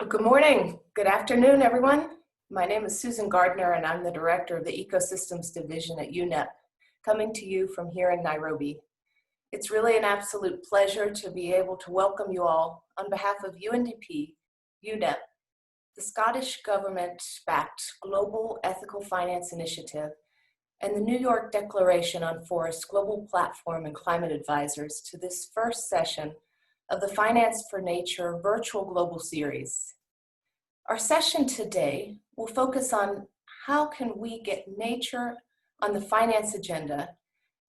Good morning, good afternoon, everyone. My name is Susan Gardner, and I'm the Director of the Ecosystems Division at UNEP, coming to you from here in Nairobi. It's really an absolute pleasure to be able to welcome you all on behalf of UNDP, UNEP, the Scottish Government-backed Global Ethical Finance Initiative, and the New York Declaration on Forests Global Platform and Climate Advisors to this first session of the Finance for Nature Virtual Global Series. Our session today will focus on how can we get nature on the finance agenda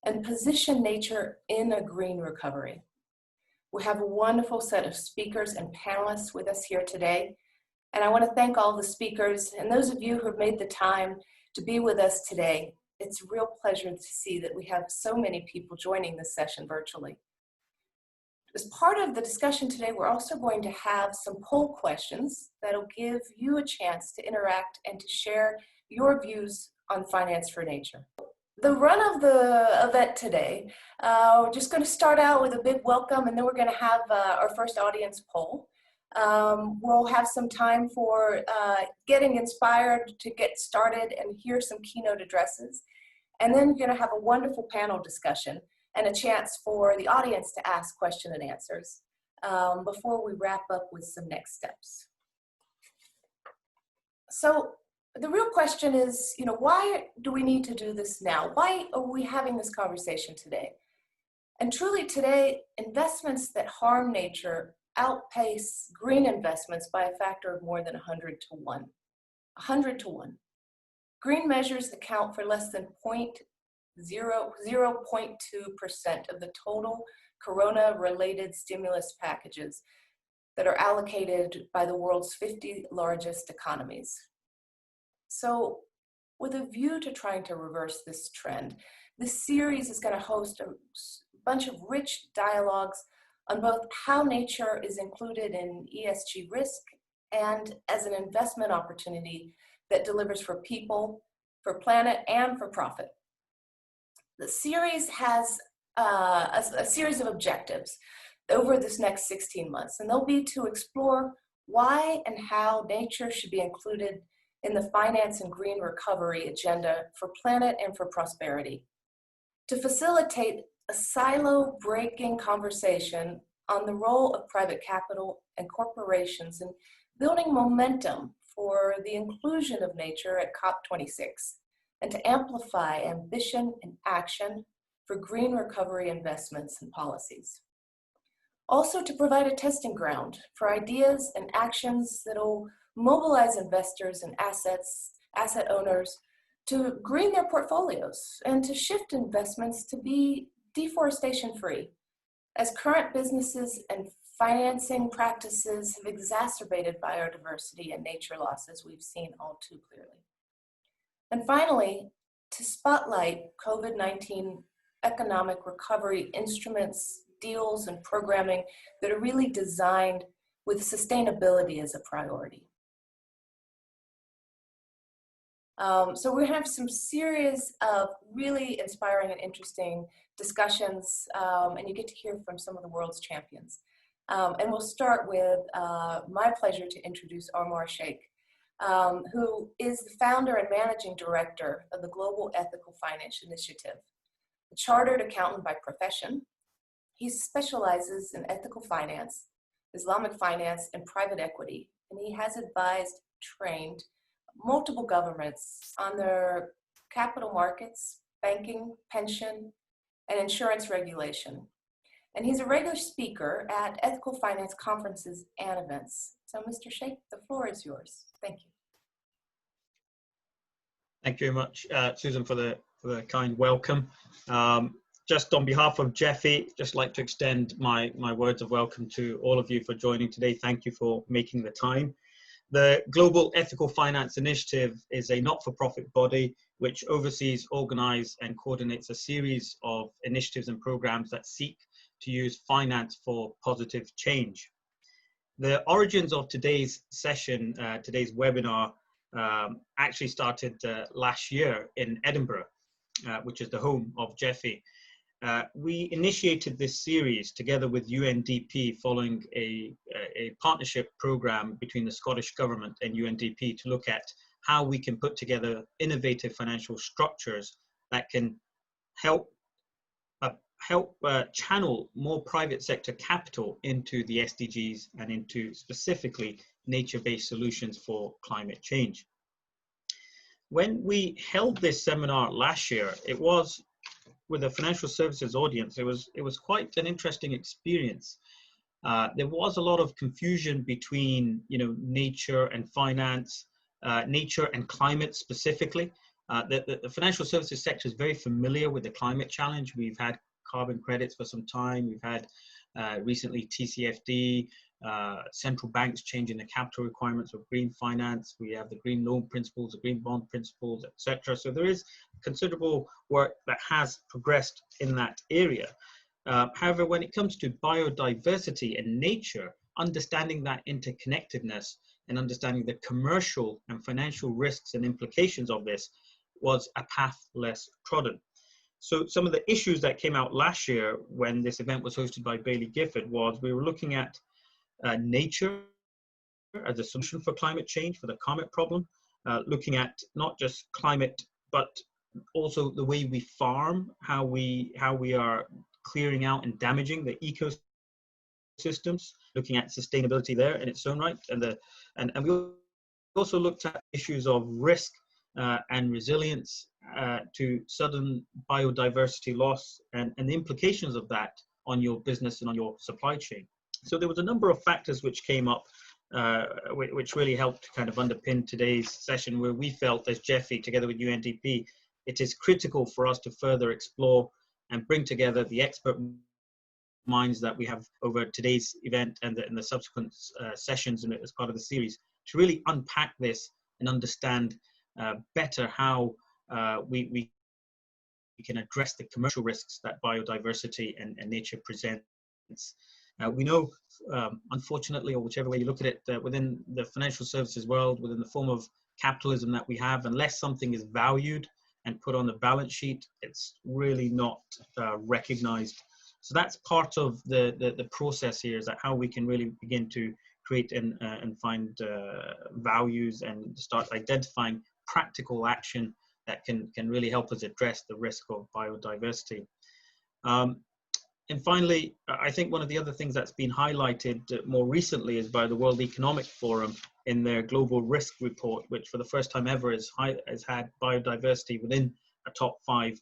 and position nature in a green recovery. We have a wonderful set of speakers and panelists with us here today, and I want to thank all the speakers and those of you who have made the time to be with us today. It's a real pleasure to see that we have so many people joining this session virtually. As part of the discussion today, we're also going to have some poll questions that'll give you a chance to interact and to share your views on finance for nature. The run of the event today, we're just going to start out with a big welcome, and then we're going to have our first audience poll. We'll have some time for getting inspired to get started and hear some keynote addresses. And then we're going to have a wonderful panel discussion and a chance for the audience to ask question and answers before we wrap up with some next steps. So the real question is, why do we need to do this now? Why are we having this conversation today? And truly today, investments that harm nature outpace green investments by a factor of more than 100 to 1. 100 to 1. Green measures account for less than 0.2% of the total corona-related stimulus packages that are allocated by the world's 50 largest economies. So with a view to trying to reverse this trend, this series is going to host a bunch of rich dialogues on both how nature is included in ESG risk and as an investment opportunity that delivers for people, for planet, and for profit. The series has a series of objectives over this next 16 months, and they'll be to explore why and how nature should be included in the finance and green recovery agenda for planet and for prosperity, to facilitate a silo-breaking conversation on the role of private capital and corporations in building momentum for the inclusion of nature at COP26, and to amplify ambition and action for green recovery investments and policies. Also to provide a testing ground for ideas and actions that will mobilize investors and asset owners to green their portfolios and to shift investments to be deforestation free, as current businesses and financing practices have exacerbated biodiversity and nature losses we've seen all too clearly. And finally, to spotlight COVID-19 economic recovery instruments, deals, and programming that are really designed with sustainability as a priority. So we're gonna have some series of really inspiring and interesting discussions, and you get to hear from some of the world's champions. And we'll start with my pleasure to introduce Ola Scheiben, who is the founder and managing director of the Global Ethical Finance Initiative. A chartered accountant by profession, he specializes in ethical finance, Islamic finance, and private equity, and he has advised, trained multiple governments on their capital markets, banking, pension, and insurance regulation. And he's a regular speaker at ethical finance conferences and events. So Mr. Scheiben, the floor is yours. Thank you. Thank you very much, Susan, for the kind welcome. Just on behalf of Jeffy, just like to extend my words of welcome to all of you for joining today. Thank you for making the time. The Global Ethical Finance Initiative is a not-for-profit body which oversees, organizes, and coordinates a series of initiatives and programs that seek to use finance for positive change. The origins of today's session, today's webinar, actually started last year in Edinburgh, which is the home of Jeffy. we initiated this series together with UNDP following a partnership program between the Scottish Government and UNDP to look at how we can put together innovative financial structures that can help channel more private sector capital into the SDGs and into specifically nature-based solutions for climate change. When we held this seminar last year, it was with a financial services audience. It was quite an interesting experience. There was a lot of confusion between nature and finance, nature and climate specifically. The financial services sector is very familiar with the climate challenge. We've had carbon credits for some time. We've had recently TCFD, central banks changing the capital requirements of green finance. We have the green loan principles, the green bond principles, etc. So there is considerable work that has progressed in that area. However, when it comes to biodiversity and nature, understanding that interconnectedness and understanding the commercial and financial risks and implications of this was a path less trodden. So some of the issues that came out last year when this event was hosted by Baillie Gifford was we were looking at nature as a solution for climate change, for the climate problem, looking at not just climate, but also the way we farm, how we are clearing out and damaging the ecosystems, looking at sustainability there in its own right, and we also looked at issues of risk and resilience to sudden biodiversity loss and the implications of that on your business and on your supply chain. So there was a number of factors which came up, which really helped kind of underpin today's session, where we felt as Jeffy, together with UNDP, it is critical for us to further explore and bring together the expert minds that we have over today's event and the subsequent sessions as part of the series to really unpack this and understand better how we can address the commercial risks that biodiversity and nature presents. We know, unfortunately, or whichever way you look at it, within the financial services world, within the form of capitalism that we have, unless something is valued and put on the balance sheet, it's really not recognized. So that's part of the process here, is that how we can really begin to create and find values and start identifying practical action that can really help us address the risk of biodiversity. And finally, I think one of the other things that's been highlighted more recently is by the World Economic Forum in their Global Risk Report, which for the first time ever has had biodiversity within a top 5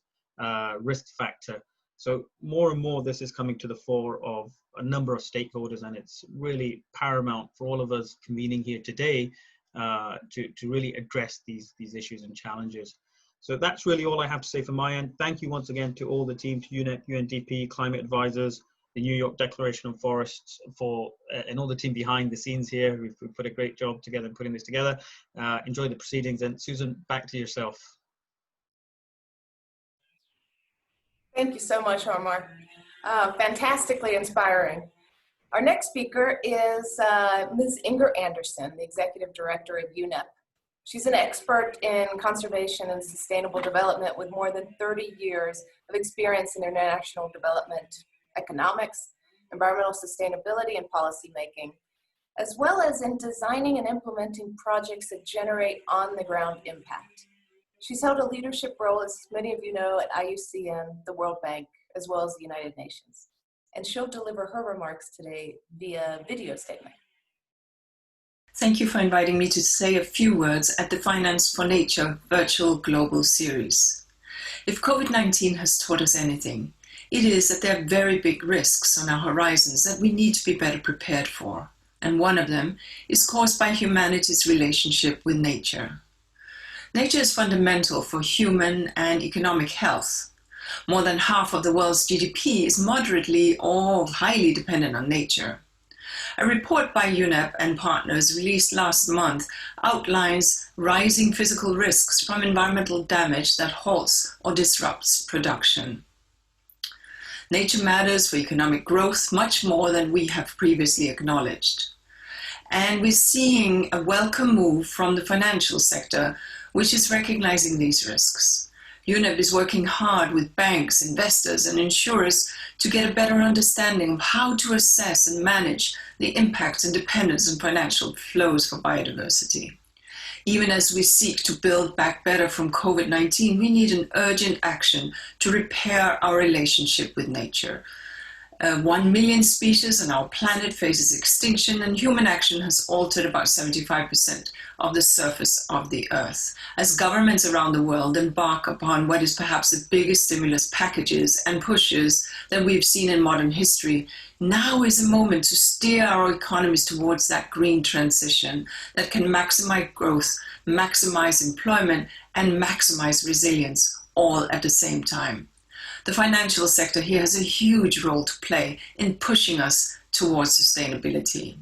risk factor. So more and more this is coming to the fore of a number of stakeholders, and it's really paramount for all of us convening here today to really address these issues and challenges. So that's really all I have to say from my end. Thank you once again to all the team, to UNEP, UNDP, Climate Advisors, the New York Declaration on Forests, and all the team behind the scenes here. We've put a great job together in putting this together. Enjoy the proceedings. And Susan, back to yourself. Thank you so much, Omar. Fantastically inspiring. Our next speaker is Ms. Inger Anderson, the Executive Director of UNEP. She's an expert in conservation and sustainable development with more than 30 years of experience in international development, economics, environmental sustainability, and policy making, as well as in designing and implementing projects that generate on-the-ground impact. She's held a leadership role, as many of you know, at IUCN, the World Bank, as well as the United Nations. And she'll deliver her remarks today via video statement. Thank you for inviting me to say a few words at the Finance for Nature virtual global series. If COVID-19 has taught us anything, it is that there are very big risks on our horizons that we need to be better prepared for. And one of them is caused by humanity's relationship with nature. Nature is fundamental for human and economic health. More than half of the world's GDP is moderately or highly dependent on nature. A report by UNEP and partners released last month outlines rising physical risks from environmental damage that halts or disrupts production. Nature matters for economic growth much more than we have previously acknowledged. And we're seeing a welcome move from the financial sector, which is recognizing these risks. UNEP is working hard with banks, investors, and insurers to get a better understanding of how to assess and manage the impacts and dependence on financial flows for biodiversity. Even as we seek to build back better from COVID-19, we need an urgent action to repair our relationship with nature. 1 million species on our planet faces extinction, and human action has altered about 75% of the surface of the Earth. As governments around the world embark upon what is perhaps the biggest stimulus packages and pushes that we've seen in modern history, now is a moment to steer our economies towards that green transition that can maximize growth, maximize employment, and maximize resilience all at the same time. The financial sector here has a huge role to play in pushing us towards sustainability.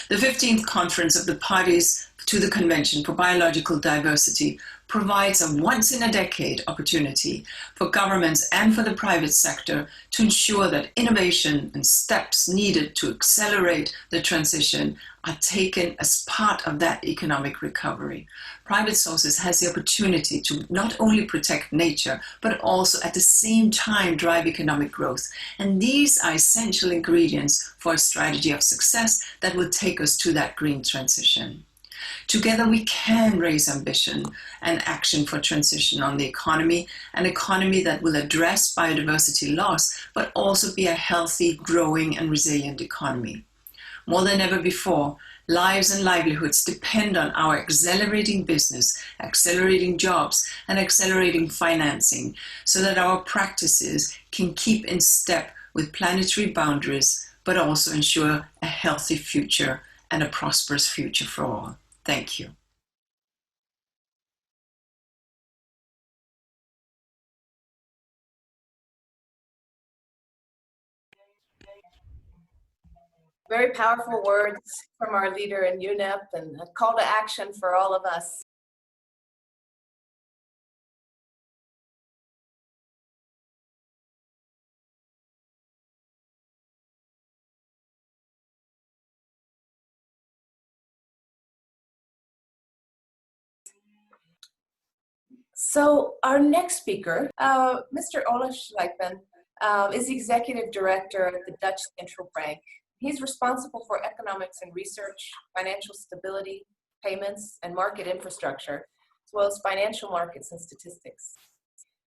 The 15th Conference of the Parties to the Convention for Biological Diversity provides a once-in-a-decade opportunity for governments and for the private sector to ensure that innovation and steps needed to accelerate the transition are taken as part of that economic recovery. Private sources has the opportunity to not only protect nature, but also at the same time drive economic growth. And these are essential ingredients for a strategy of success that will take us to that green transition. Together we can raise ambition and action for transition on the economy, an economy that will address biodiversity loss, but also be a healthy, growing and resilient economy. More than ever before, lives and livelihoods depend on our accelerating business, accelerating jobs, and accelerating financing so that our practices can keep in step with planetary boundaries, but also ensure a healthy future and a prosperous future for all. Thank you. Very powerful words from our leader in UNEP and a call to action for all of us. So our next speaker, Mr. Ola Scheiben, is the Executive Director at the Dutch Central Bank. He's responsible for economics and research, financial stability, payments, and market infrastructure, as well as financial markets and statistics.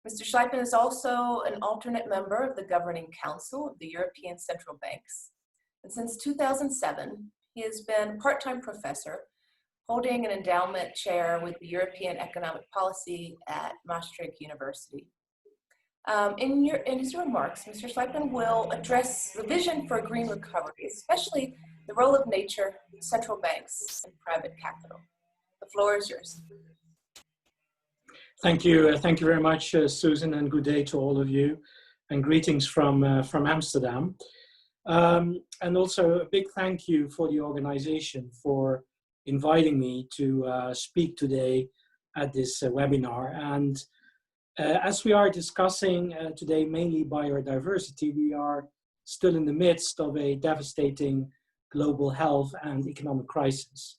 Mr. Scheiben is also an alternate member of the Governing Council of the European Central Banks. And since 2007, he has been a part-time professor holding an endowment chair with the European Economic Policy at Maastricht University. In his remarks, Mr. Scheiben will address the vision for a green recovery, especially the role of nature, central banks, and private capital. The floor is yours. Thank you. Thank you very much, Susan, and good day to all of you, and greetings from Amsterdam. And also a big thank you for the organization for inviting me to speak today at this webinar. And as we are discussing today mainly biodiversity, we are still in the midst of a devastating global health and economic crisis.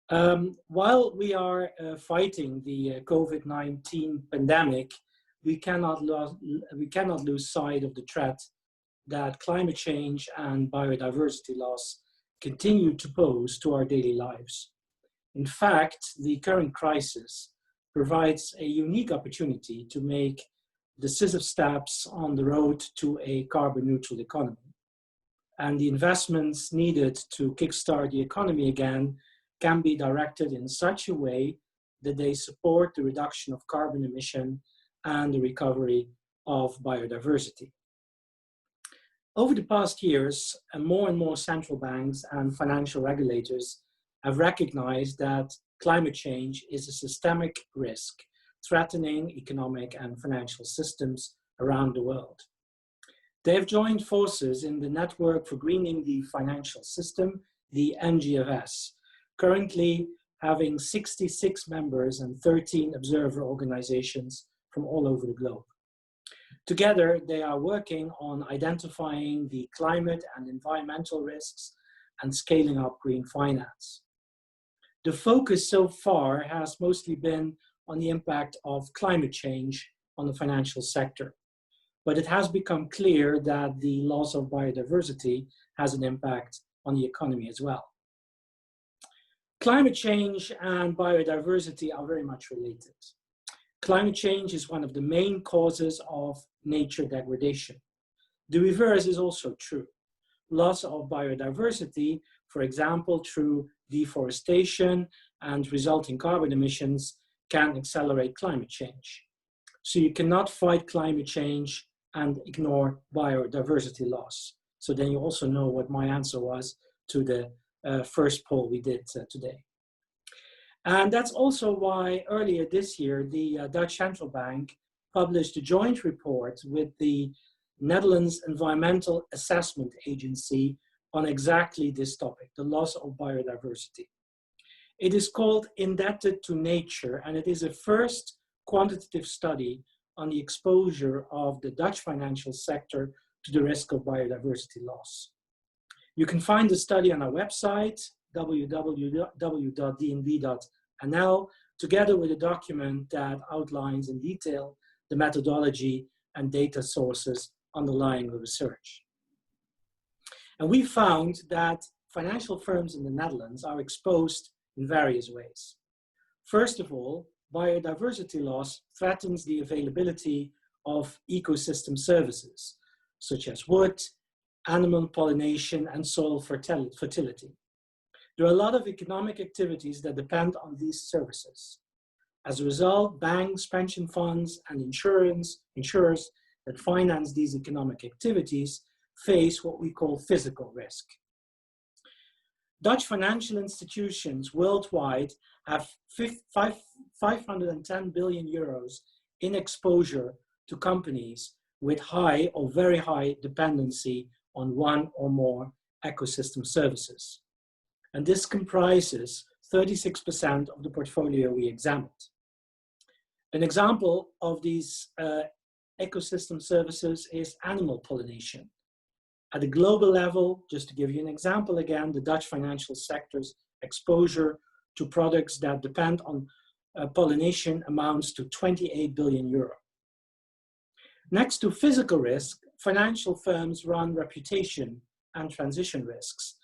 While we are fighting the COVID-19 pandemic, we cannot lose sight of the threat that climate change and biodiversity loss continue to pose to our daily lives. In fact, the current crisis provides a unique opportunity to make decisive steps on the road to a carbon neutral economy. And the investments needed to kickstart the economy again can be directed in such a way that they support the reduction of carbon emission and the recovery of biodiversity. Over the past years, and more central banks and financial regulators have recognized that climate change is a systemic risk threatening economic and financial systems around the world. They have joined forces in the Network for Greening the Financial System, the NGFS, currently having 66 members and 13 observer organizations from all over the globe. Together, they are working on identifying the climate and environmental risks and scaling up green finance. The focus so far has mostly been on the impact of climate change on the financial sector. But it has become clear that the loss of biodiversity has an impact on the economy as well. Climate change and biodiversity are very much related. Climate change is one of the main causes of nature degradation. The reverse is also true. Loss of biodiversity, for example, through deforestation and resulting carbon emissions, can accelerate climate change. So you cannot fight climate change and ignore biodiversity loss. So then you also know what my answer was to the first poll we did today. And that's also why earlier this year, the Dutch Central Bank published a joint report with the Netherlands Environmental Assessment Agency on exactly this topic, the loss of biodiversity. It is called Indebted to Nature, and it is a first quantitative study on the exposure of the Dutch financial sector to the risk of biodiversity loss. You can find the study on our website, www.dnb.nl, together with a document that outlines in detail the methodology and data sources underlying the research. And we found that financial firms in the Netherlands are exposed in various ways. First of all, biodiversity loss threatens the availability of ecosystem services, such as wood, animal pollination, and soil fertility. There are a lot of economic activities that depend on these services. As a result, banks, pension funds, and insurers that finance these economic activities face what we call physical risk. Dutch financial institutions worldwide have 510 billion euros in exposure to companies with high or very high dependency on one or more ecosystem services. And this comprises 36% of the portfolio we examined. An example of these ecosystem services is animal pollination. At a global level, just to give you an example again, the Dutch financial sector's exposure to products that depend on pollination amounts to 28 billion euro. Next to physical risk, financial firms run reputation and transition risks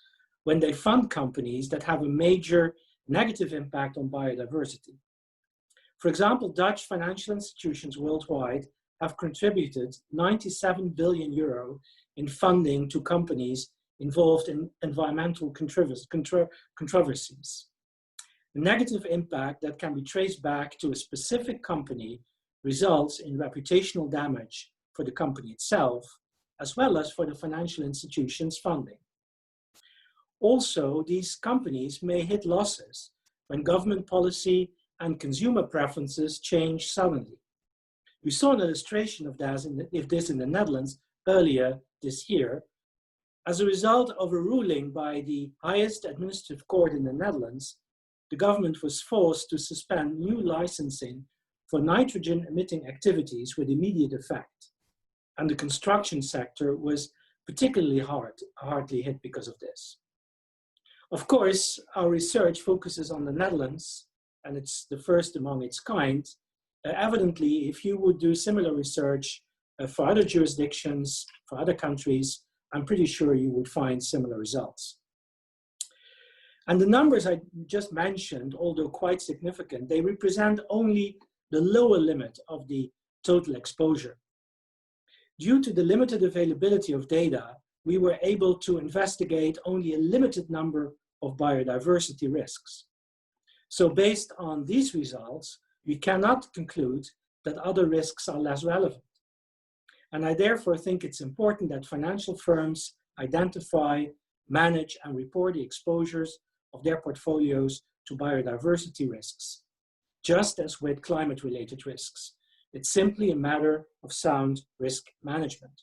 when they fund companies that have a major negative impact on biodiversity. For example, Dutch financial institutions worldwide have contributed 97 billion euro in funding to companies involved in environmental controversies. The negative impact that can be traced back to a specific company results in reputational damage for the company itself, as well as for the financial institution's funding. Also, these companies may hit losses when government policy and consumer preferences change suddenly. We saw an illustration of this in the Netherlands earlier this year. As a result of a ruling by the highest administrative court in the Netherlands, the government was forced to suspend new licensing for nitrogen-emitting activities with immediate effect. And the construction sector was particularly hardly hit because of this. Of course, our research focuses on the Netherlands, and it's the first among its kind. Evidently, if you would do similar research for other jurisdictions, for other countries, I'm pretty sure you would find similar results. And the numbers I just mentioned, although quite significant, they represent only the lower limit of the total exposure. Due to the limited availability of data, we were able to investigate only a limited number of biodiversity risks. So based on these results, we cannot conclude that other risks are less relevant. And I therefore think it's important that financial firms identify, manage, and report the exposures of their portfolios to biodiversity risks, just as with climate-related risks. It's simply a matter of sound risk management.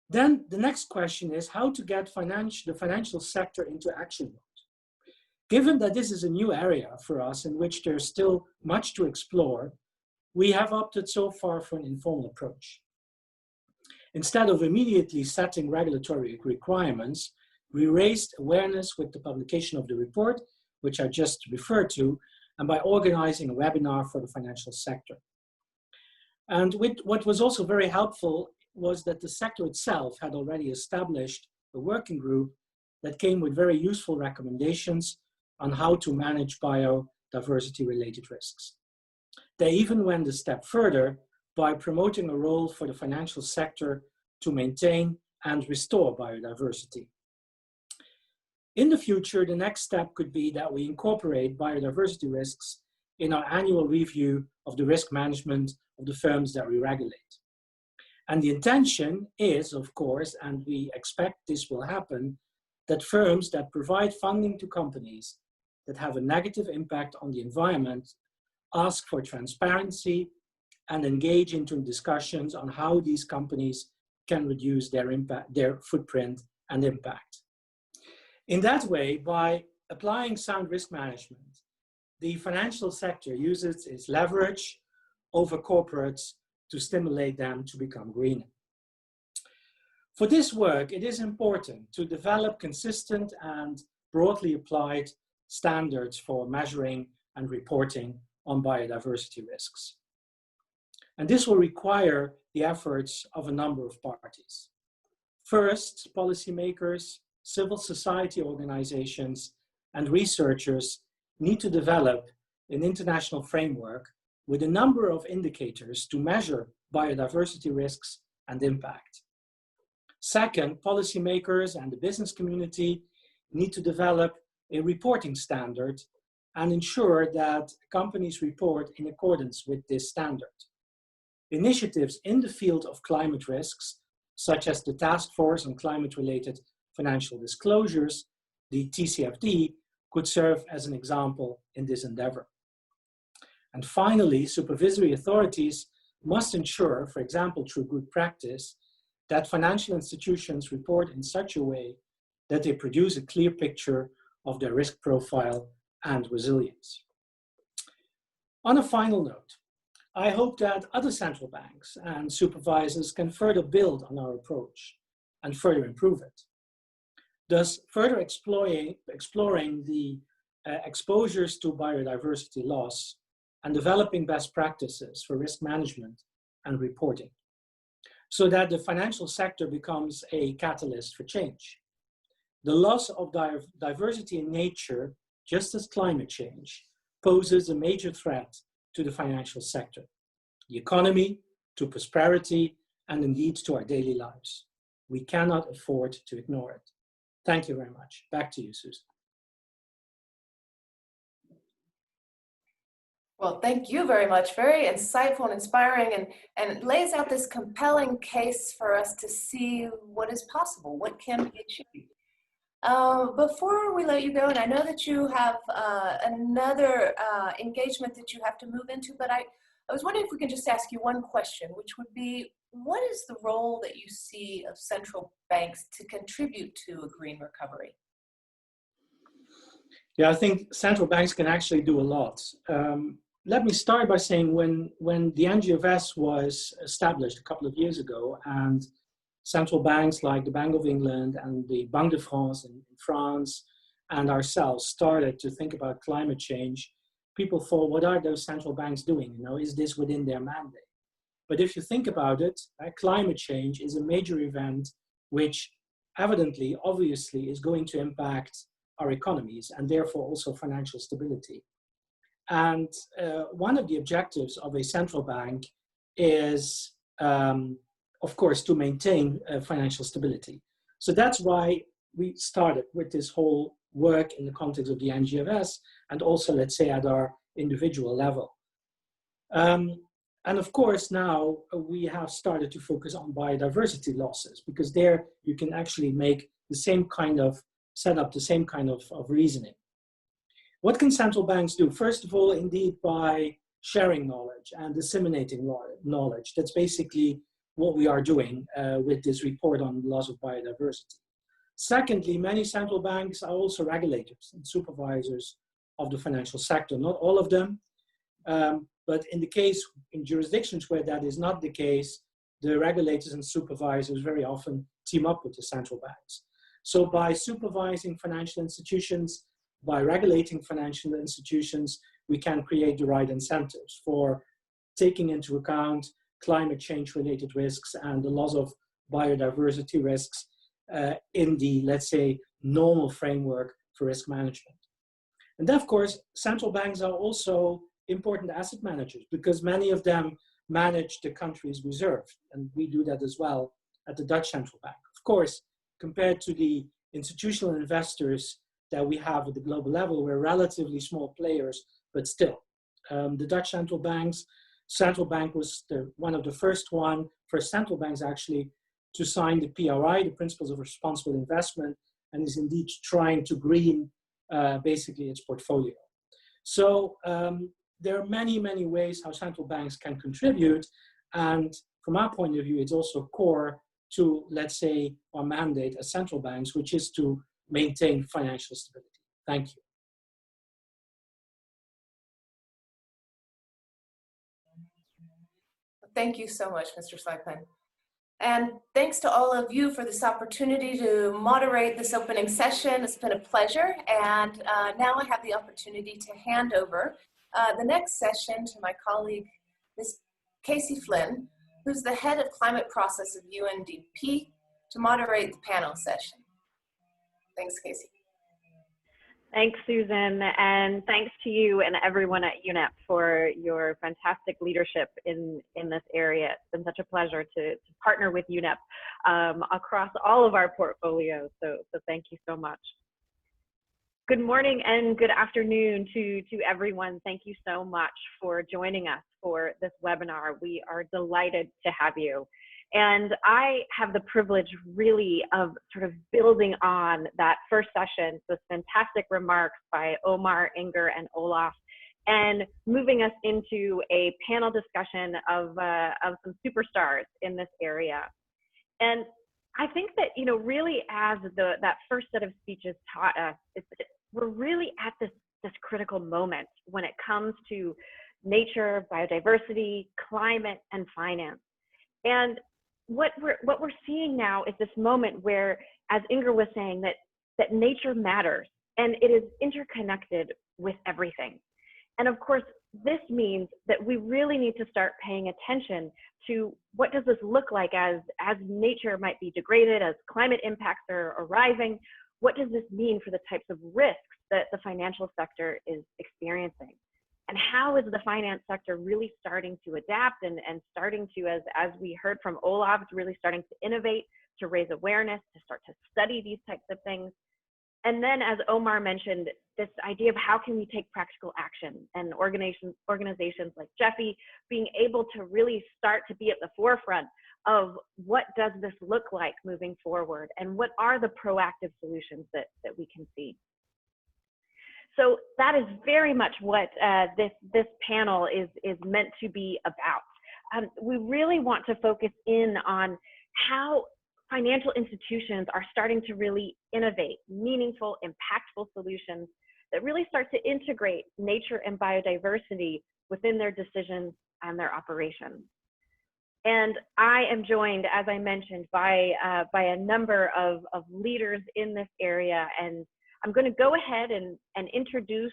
Then the next question is how to get the financial sector into action mode. Given that this is a new area for us in which there's still much to explore, we have opted so far for an informal approach. Instead of immediately setting regulatory requirements, we raised awareness with the publication of the report, which I just referred to, and by organizing a webinar for the financial sector. And what was also very helpful was that the sector itself had already established a working group that came with very useful recommendations on how to manage biodiversity-related risks. They even went a step further by promoting a role for the financial sector to maintain and restore biodiversity. In the future, the next step could be that we incorporate biodiversity risks in our annual review of the risk management of the firms that we regulate. And the intention is, of course, and we expect this will happen, that firms that provide funding to companies that have a negative impact on the environment ask for transparency and engage into discussions on how these companies can reduce their impact, their footprint and impact. In that way, by applying sound risk management, the financial sector uses its leverage over corporates to stimulate them to become greener. For this work, it is important to develop consistent and broadly applied standards for measuring and reporting on biodiversity risks. And this will require the efforts of a number of parties. First, policymakers, civil society organizations, and researchers need to develop an international framework with a number of indicators to measure biodiversity risks and impact. Second, policymakers and the business community need to develop a reporting standard and ensure that companies report in accordance with this standard. Initiatives in the field of climate risks, such as the Task Force on Climate-Related Financial Disclosures, the TCFD, could serve as an example in this endeavor. And finally, supervisory authorities must ensure, for example, through good practice, that financial institutions report in such a way that they produce a clear picture of their risk profile and resilience. On a final note, I hope that other central banks and supervisors can further build on our approach and further improve it. Thus, further exploring the exposures to biodiversity loss and developing best practices for risk management and reporting, so that the financial sector becomes a catalyst for change. The loss of diversity in nature, just as climate change, poses a major threat to the financial sector, the economy, to prosperity, and indeed to our daily lives. We cannot afford to ignore it. Thank you very much. Back to you, Susan. Well, thank you very much. Very insightful and inspiring, and it lays out this compelling case for us to see what is possible, what can be achieved. Before we let you go, and I know that you have another engagement that you have to move into, but I was wondering if we could just ask you one question, which would be, what is the role that you see of central banks to contribute to a green recovery? Yeah, I think central banks can actually do a lot. Let me start by saying when the NGFS was established a couple of years ago, and central banks like the Bank of England and the Banque de France in France and ourselves started to think about climate change, people thought, what are those central banks doing? You know, is this within their mandate? But if you think about it, climate change is a major event which evidently, obviously, is going to impact our economies and therefore also financial stability. And one of the objectives of a central bank is, of course, to maintain financial stability. So that's why we started with this whole work in the context of the NGFS and also, let's say, at our individual level. And of course, now we have started to focus on biodiversity losses, because there you can actually make the same kind of, set up the same kind of reasoning. What can central banks do? First of all, indeed, by sharing knowledge and disseminating knowledge. That's basically what we are doing with this report on the loss of biodiversity. Secondly, many central banks are also regulators and supervisors of the financial sector. Not all of them, but in jurisdictions where that is not the case, the regulators and supervisors very often team up with the central banks. So by supervising financial institutions, by regulating financial institutions, we can create the right incentives for taking into account climate change related risks and the loss of biodiversity risks in the, let's say, normal framework for risk management. And then, of course, central banks are also important asset managers because many of them manage the country's reserves, and we do that as well at the Dutch Central Bank. Of course, compared to the institutional investors that we have at the global level, we're relatively small players, but still. The Dutch Central Bank was one of the first central banks actually to sign the PRI, the Principles of Responsible Investment, and is indeed trying to green basically its portfolio. So there are many, many ways how central banks can contribute. And from our point of view, it's also core to, let's say, our mandate as central banks, which is to maintain financial stability. Thank you. Thank you so much, Mr. Scheiben. And thanks to all of you for this opportunity to moderate this opening session. It's been a pleasure. And now I have the opportunity to hand over the next session to my colleague, Ms. Casey Flynn, who's the head of climate process of UNDP, to moderate the panel session. Thanks, Casey. Thanks, Susan, and thanks to you and everyone at UNEP for your fantastic leadership in this area. It's been such a pleasure to partner with UNEP across all of our portfolios, so thank you so much. Good morning and good afternoon to everyone. Thank you so much for joining us for this webinar. We are delighted to have you. And I have the privilege really of sort of building on that first session, those fantastic remarks by Omar, Inger, and Olaf, and moving us into a panel discussion of some superstars in this area. And I think that, you know, really as that first set of speeches taught us, we're really at this critical moment when it comes to nature, biodiversity, climate, and finance. And what we're seeing now is this moment where, as Inger was saying, that nature matters and it is interconnected with everything. And of course, this means that we really need to start paying attention to what does this look like as nature might be degraded, as climate impacts are arriving. What does this mean for the types of risks that the financial sector is experiencing? And how is the finance sector really starting to adapt and starting to, as we heard from Olaf, really starting to innovate, to raise awareness, to start to study these types of things. And then, as Omar mentioned, this idea of how can we take practical action, and organizations like Jeffy being able to really start to be at the forefront of what does this look like moving forward, and what are the proactive solutions that we can see. So that is very much what this panel is meant to be about. We really want to focus in on how financial institutions are starting to really innovate meaningful, impactful solutions that really start to integrate nature and biodiversity within their decisions and their operations. And I am joined, as I mentioned, by a number of leaders in this area, and I'm going to go ahead and introduce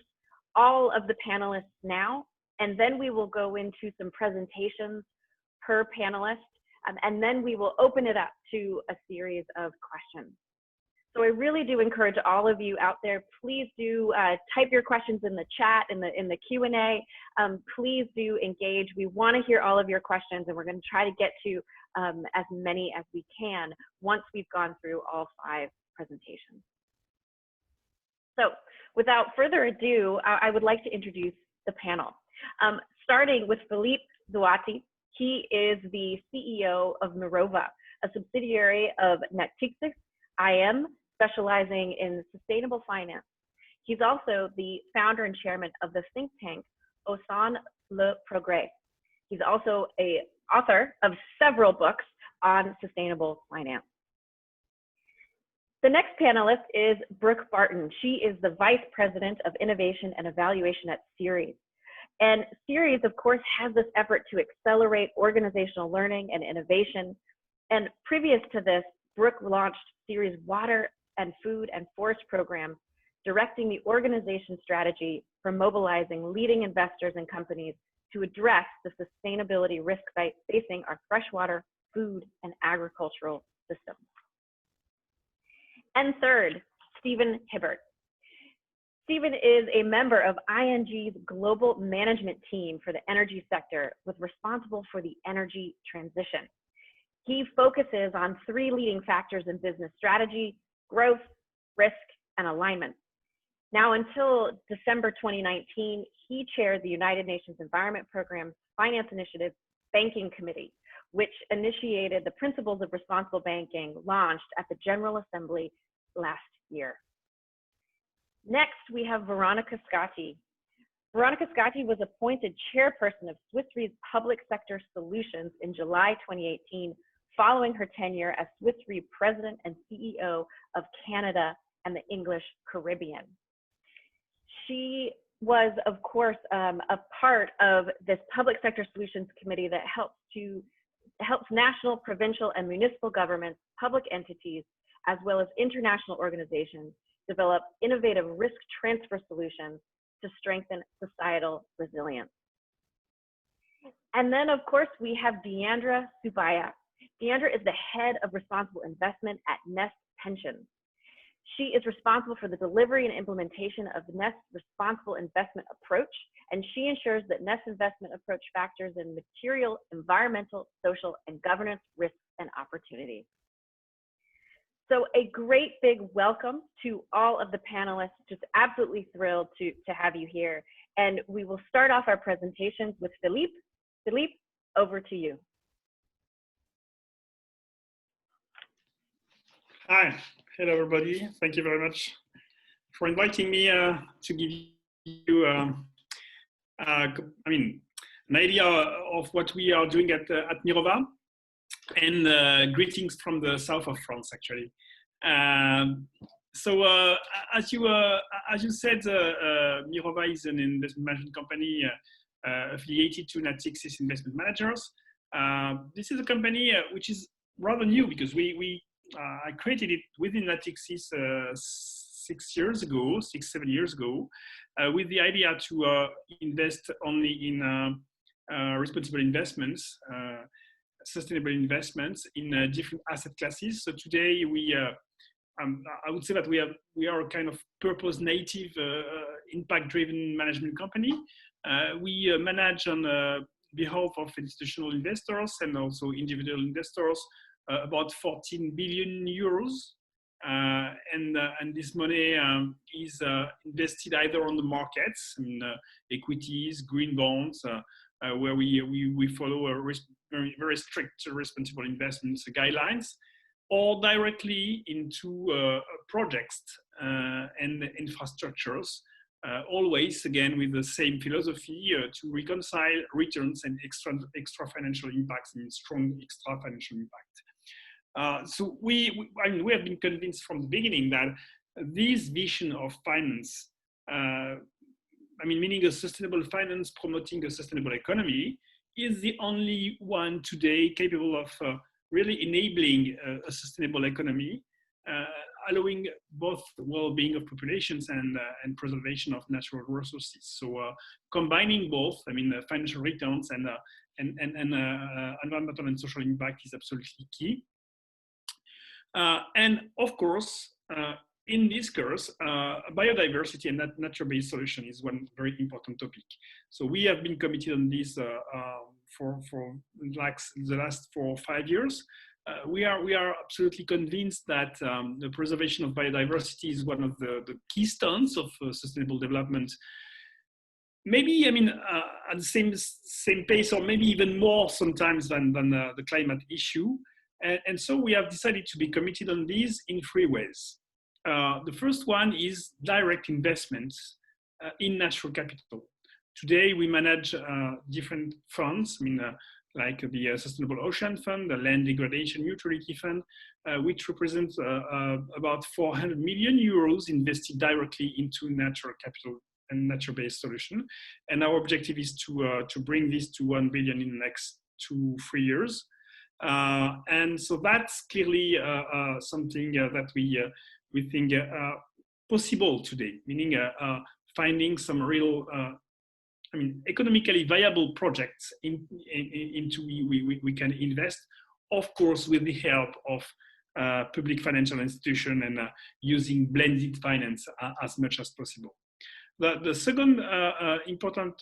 all of the panelists now, and then we will go into some presentations per panelist, and then we will open it up to a series of questions. So I really do encourage all of you out there, please do type your questions in the chat, in the Q&A. Please do engage. We want to hear all of your questions, and we're going to try to get to as many as we can once we've gone through all 5 presentations. So without further ado, I would like to introduce the panel. Starting with Philippe Zouati. He is the CEO of Mirabaud, a subsidiary of Natixis IM, specializing in sustainable finance. He's also the founder and chairman of the think tank Au Sein le Progrès. He's also an author of several books on sustainable finance. The next panelist is Brooke Barton. She is the Vice President of Innovation and Evaluation at Ceres. And Ceres, of course, has this effort to accelerate organizational learning and innovation. And previous to this, Brooke launched Ceres Water and Food and Forest programs, directing the organization strategy for mobilizing leading investors and companies to address the sustainability risks facing our freshwater, food, and agricultural systems. And third, Stephen Hibbert. Stephen is a member of ING's global management team for the energy sector, with responsible for the energy transition. He focuses on 3 leading factors in business strategy: growth, risk, and alignment. Now, until December 2019, he chaired the United Nations Environment Programme's Finance Initiative Banking Committee, which initiated the Principles of Responsible Banking launched at the General Assembly last year. Next, we have Veronica Scotti. Veronica Scotti was appointed chairperson of Swiss Re's Public Sector Solutions in July 2018, following her tenure as Swiss Re President and CEO of Canada and the English Caribbean. She was, of course, a part of this Public Sector Solutions Committee that helps national, provincial, and municipal governments, public entities, as well as international organizations develop innovative risk transfer solutions to strengthen societal resilience. And then, of course, we have Deandra Subaya. Deandra is the head of responsible investment at Nest Pensions. She is responsible for the delivery and implementation of Nest's responsible investment approach, and she ensures that Nest's investment approach factors in material, environmental, social, and governance risks and opportunities. So a great big welcome to all of the panelists. Just absolutely thrilled to have you here. And we will start off our presentations with Philippe. Philippe, over to you. Hi, hello everybody. Thank you very much for inviting me to give you, an idea of what we are doing at Mirabaud, and greetings from the south of France, actually. So as you said, Mirabaud is an investment management company affiliated to Natixis Investment Managers. This is a company which is rather new, because I created it within Natixis 6-7 years ago, with the idea to invest only in responsible investments, sustainable investments in different asset classes. So today I would say that we are a kind of purpose native, impact-driven management company. We manage on behalf of institutional investors and also individual investors about 14 billion euros. And this money is invested either on the markets, in equities, green bonds, where we follow a very strict responsible investments guidelines, or directly into projects and infrastructures, always again with the same philosophy to reconcile returns and extra financial impacts and strong extra financial impact. So we have been convinced from the beginning that this vision of finance, meaning a sustainable finance promoting a sustainable economy, is the only one today capable of really enabling a sustainable economy, allowing both well-being of populations and preservation of natural resources. So combining both, financial returns and environmental and social impact is absolutely key. And of course, in this course, biodiversity and nature-based solution is one very important topic. So we have been committed on this for like the last 4 or 5 years. We are absolutely convinced that the preservation of biodiversity is one of the keystones of sustainable development. Maybe at the same pace, or maybe even more sometimes than the climate issue. And so we have decided to be committed on these in 3 ways. The first one is direct investments in natural capital. Today we manage different funds, like the Sustainable Ocean Fund, the Land Degradation Neutrality Fund, which represents about 400 million euros invested directly into natural capital and nature-based solution. And our objective is to bring this to 1 billion in the next 2-3 years. And so that's clearly something that we think possible today, meaning finding some real, economically viable projects into we can invest, of course, with the help of public financial institution and using blended finance as much as possible. The second important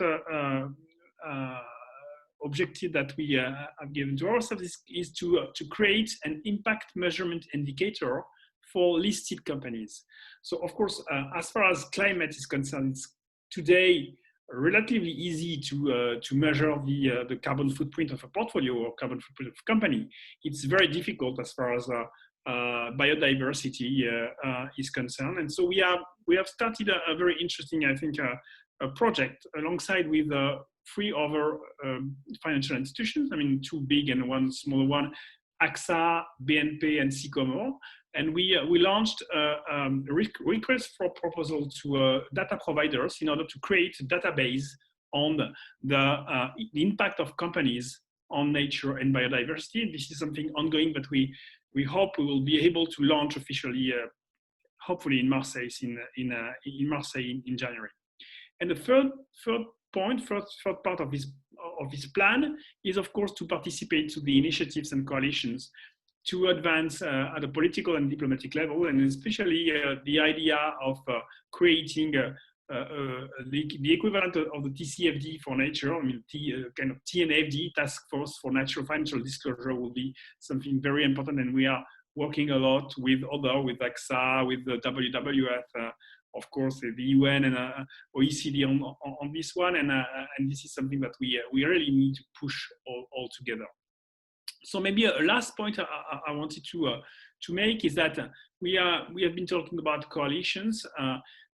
objective that we have given to ourselves is to create an impact measurement indicator for listed companies. So of course, as far as climate is concerned, it's today relatively easy to measure the carbon footprint of a portfolio or carbon footprint of a company. It's very difficult as far as biodiversity is concerned, and so we have started a very interesting, I think, a project alongside with 3 other financial institutions. I mean, 2 big and 1 small one, AXA, BNP, and Sycomore. And we launched a request for proposal to data providers in order to create a database on the impact of companies on nature and biodiversity. And this is something ongoing, but we hope we will be able to launch officially, hopefully in Marseille in Marseille in January. And the third part of this plan is, of course, to participate to the initiatives and coalitions to advance at a political and diplomatic level, and especially the idea of creating the equivalent of the TCFD for nature. I mean, kind of TNFD, Task Force for Natural Financial Disclosure, will be something very important, and we are working a lot with AXA, with the WWF, of course, the UN and OECD on this one, and this is something that we really need to push all together. So maybe a last point I wanted to make is that we have been talking about coalitions.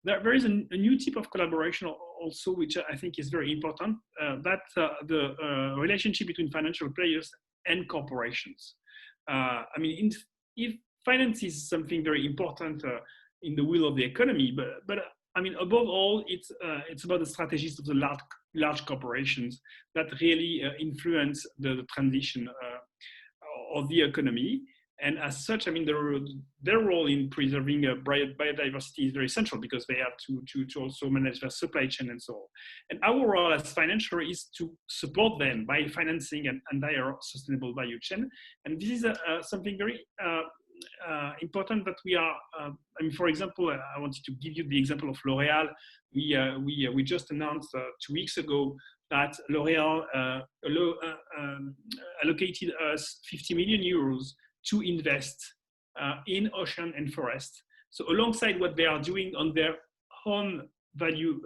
There is a new type of collaboration also, which I think is very important. That's the relationship between financial players and corporations. I mean, if finance is something very important in the wheel of the economy, but I mean, above all, it's about the strategies of the large corporations that really influence the transition of the economy. And as such, I mean, their role in preserving biodiversity is very central, because they have to also manage their supply chain and so on. And our role as financier is to support them by financing and their sustainable value chain. And this is something very important that we are. I mean, for example, I wanted to give you the example of L'Oréal. We just announced 2 weeks ago that L'Oréal allocated us 50 million euros to invest in ocean and forest. So alongside what they are doing on their own value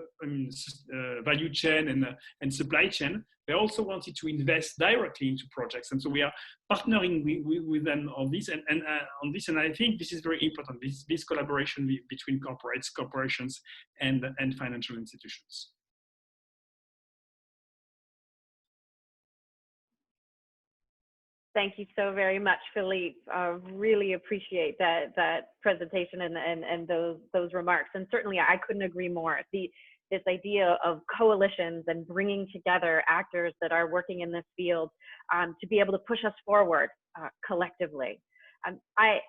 chain and supply chain, they also wanted to invest directly into projects. And so we are partnering with them on this, and I think this is very important, this collaboration between corporations and financial institutions. Thank you so very much, Philippe. Really appreciate that presentation and those remarks. And certainly, I couldn't agree more. This idea of coalitions and bringing together actors that are working in this field to be able to push us forward collectively.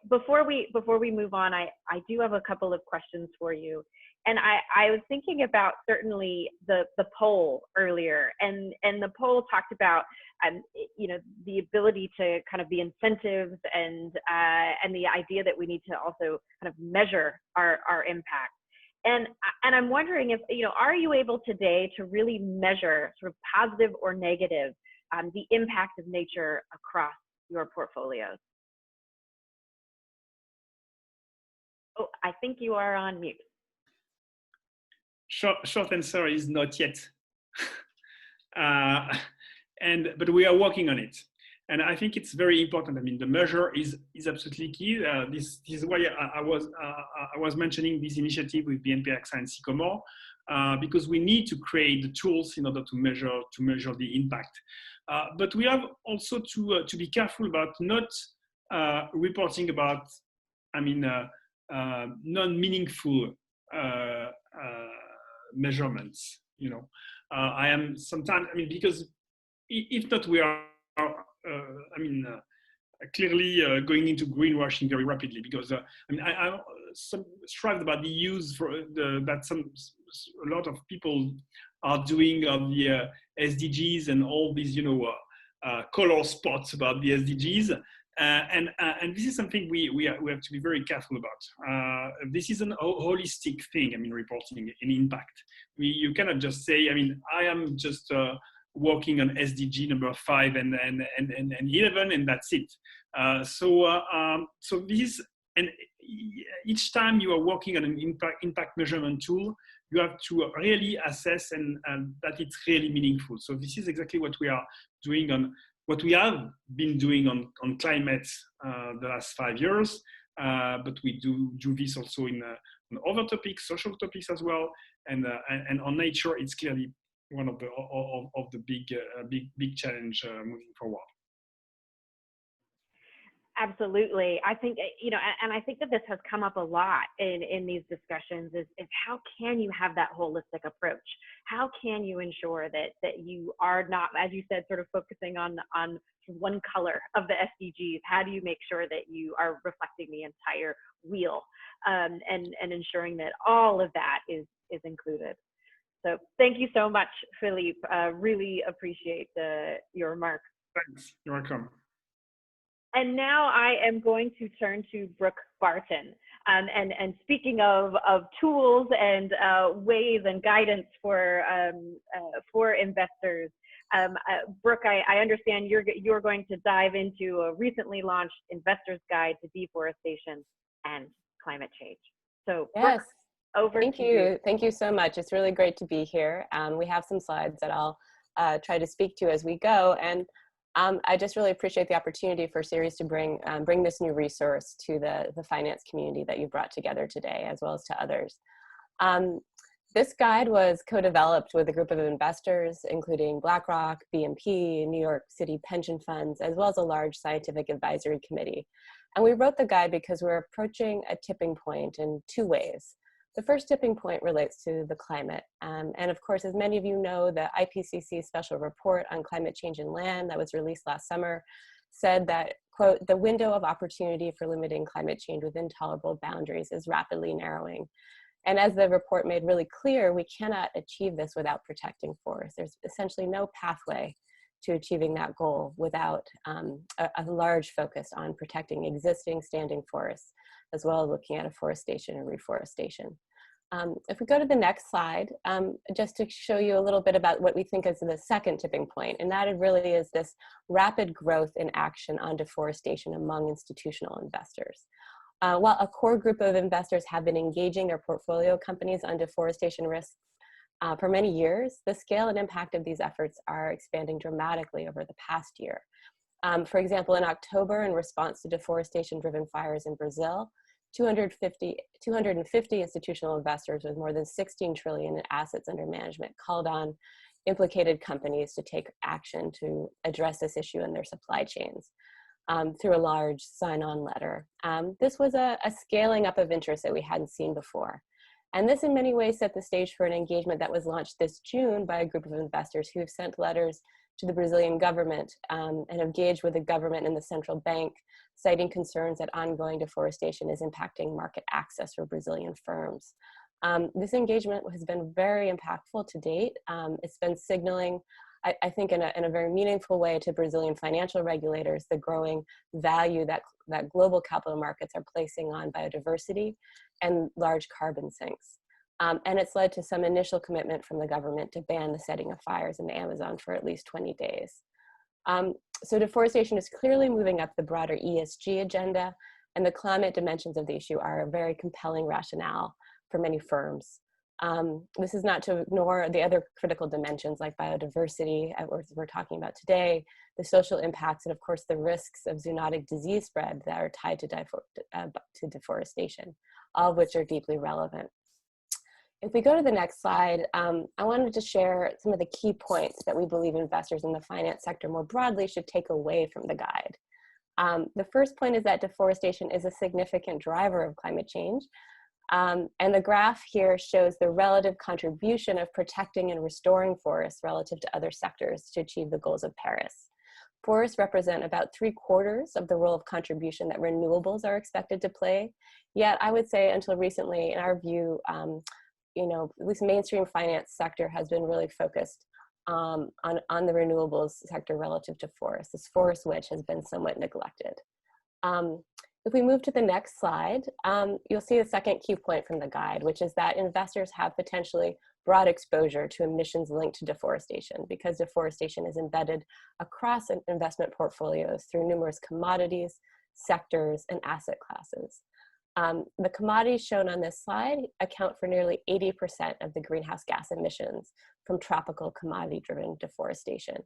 Before we move on, I do have a couple of questions for you. And I was thinking about certainly the poll earlier, and the poll talked about the ability to kind of the incentives and the idea that we need to also kind of measure our impact. And I'm wondering if are you able today to really measure, sort of positive or negative, the impact of nature across your portfolios? Oh, I think you are on mute. Short answer is not yet, but we are working on it, and I think it's very important. I mean, the measure is absolutely key. This is why I was mentioning this initiative with BNP, AXA, and Sycomore, because we need to create the tools in order to measure the impact. But we have also to be careful about not reporting about, non-meaningful measurements. I am sometimes, because if not, we are clearly going into greenwashing very rapidly, because I mean, I'm strive about the use for a lot of people are doing of the SDGs and all these, you know, color spots about the SDGs. And this is something we have to be very careful about. This is an holistic thing, I mean, reporting in impact. You cannot just say, I mean, I am just working on SDG number 5 and 11, and that's it. So this, and each time you are working on an impact measurement tool, you have to really assess and that it's really meaningful. So this is exactly what we are doing on, what we have been doing on climate the last 5 years, but we do this also in other topics, social topics as well, and on nature, it's clearly one of the big challenge moving forward. Absolutely. I think, you know, and I think that this has come up a lot in these discussions is how can you have that holistic approach? How can you ensure that you are not, as you said, sort of focusing on one color of the SDGs? How do you make sure that you are reflecting the entire wheel and ensuring that all of that is included? So thank you so much, Philippe. Really appreciate your remarks. Thanks. You're welcome. And now I am going to turn to Brooke Barton. And speaking of tools and ways and guidance for investors, Brooke, I understand you're going to dive into a recently launched Investor's Guide to Deforestation and Climate Change. So yes. Brooke, over Thank to you. Thank you so much. It's really great to be here. We have some slides that I'll try to speak to as we go. And I just really appreciate the opportunity for Ceres to bring this new resource to the finance community that you brought together today, as well as to others. This guide was co-developed with a group of investors, including BlackRock, BNP, New York City pension funds, as well as a large scientific advisory committee. And we wrote the guide because we're approaching a tipping point in 2 ways. The first tipping point relates to the climate. And of course, as many of you know, the IPCC special report on climate change and land that was released last summer said that, quote, the window of opportunity for limiting climate change within tolerable boundaries is rapidly narrowing. And as the report made really clear, we cannot achieve this without protecting forests. There's essentially no pathway to achieving that goal without a large focus on protecting existing standing forests, as well as looking at afforestation and reforestation. If we go to the next slide, just to show you a little bit about what we think is the second tipping point, and that it really is this rapid growth in action on deforestation among institutional investors. While a core group of investors have been engaging their portfolio companies on deforestation risks for many years, the scale and impact of these efforts are expanding dramatically over the past year. For example, in October, in response to deforestation-driven fires in Brazil, 250 institutional investors with more than 16 trillion in assets under management called on implicated companies to take action to address this issue in their supply chains through a large sign-on letter. This was a scaling up of interest that we hadn't seen before. And this in many ways set the stage for an engagement that was launched this June by a group of investors who have sent letters to the Brazilian government and engaged with the government and the central bank, citing concerns that ongoing deforestation is impacting market access for Brazilian firms. This engagement has been very impactful to date. It's been signaling, I think, in a very meaningful way to Brazilian financial regulators the growing value that global capital markets are placing on biodiversity and large carbon sinks. And it's led to some initial commitment from the government to ban the setting of fires in the Amazon for at least 20 days. So deforestation is clearly moving up the broader ESG agenda, and the climate dimensions of the issue are a very compelling rationale for many firms. This is not to ignore the other critical dimensions like biodiversity, as we're talking about today, the social impacts, and of course the risks of zoonotic disease spread that are tied to deforestation, all of which are deeply relevant. If we go to the next slide, I wanted to share some of the key points that we believe investors in the finance sector more broadly should take away from the guide. The first point is that deforestation is a significant driver of climate change. And the graph here shows the relative contribution of protecting and restoring forests relative to other sectors to achieve the goals of Paris. Forests represent about 3/4 of the role of contribution that renewables are expected to play. Yet I would say until recently, in our view, you know, at least mainstream finance sector has been really focused on the renewables sector relative to forests. This forest wedge has been somewhat neglected. If we move to the next slide, you'll see the second key point from the guide, which is that investors have potentially broad exposure to emissions linked to deforestation because deforestation is embedded across investment portfolios through numerous commodities, sectors, and asset classes. The commodities shown on this slide account for nearly 80% of the greenhouse gas emissions from tropical commodity-driven deforestation.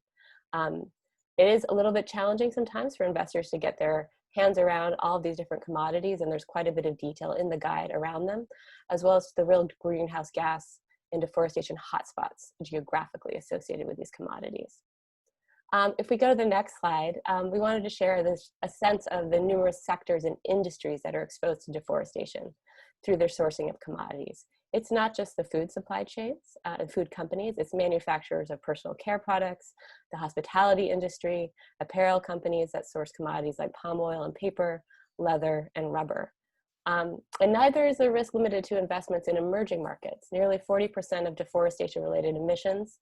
It is a little bit challenging sometimes for investors to get their hands around all of these different commodities, and there's quite a bit of detail in the guide around them, as well as the real greenhouse gas and deforestation hotspots geographically associated with these commodities. If we go to the next slide, we wanted to share a sense of the numerous sectors and industries that are exposed to deforestation through their sourcing of commodities. It's not just the food supply chains and food companies, it's manufacturers of personal care products, the hospitality industry, apparel companies that source commodities like palm oil and paper, leather, and rubber. And neither is the risk limited to investments in emerging markets. Nearly 40% of deforestation-related emissions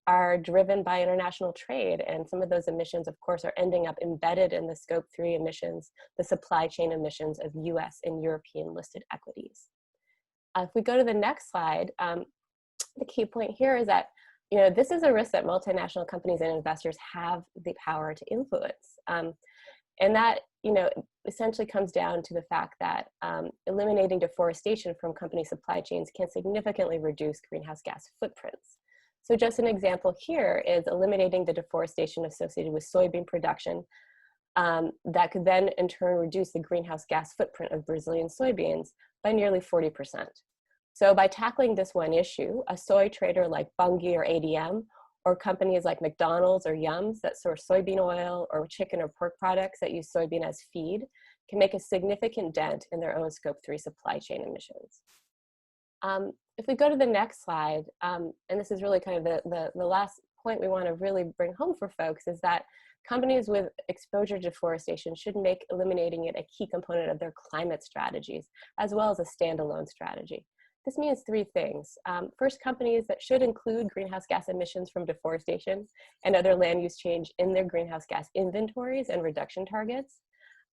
are driven by international trade, and some of those emissions, of course, are ending up embedded in the Scope 3 emissions, the supply chain emissions of US and European listed equities. If we go to the next slide, the key point here is that, you know, this is a risk that multinational companies and investors have the power to influence. And that, you know, essentially comes down to the fact that eliminating deforestation from company supply chains can significantly reduce greenhouse gas footprints. So just an example here is eliminating the deforestation associated with soybean production that could then in turn reduce the greenhouse gas footprint of Brazilian soybeans by nearly 40%. So by tackling this one issue, a soy trader like Bunge or ADM, or companies like McDonald's or Yums that source soybean oil or chicken or pork products that use soybean as feed, can make a significant dent in their own Scope 3 supply chain emissions. If we go to the next slide, and this is really kind of the last point we want to really bring home for folks, is that companies with exposure to deforestation should make eliminating it a key component of their climate strategies, as well as a standalone strategy. This means three things. First, companies that should include greenhouse gas emissions from deforestation and other land use change in their greenhouse gas inventories and reduction targets.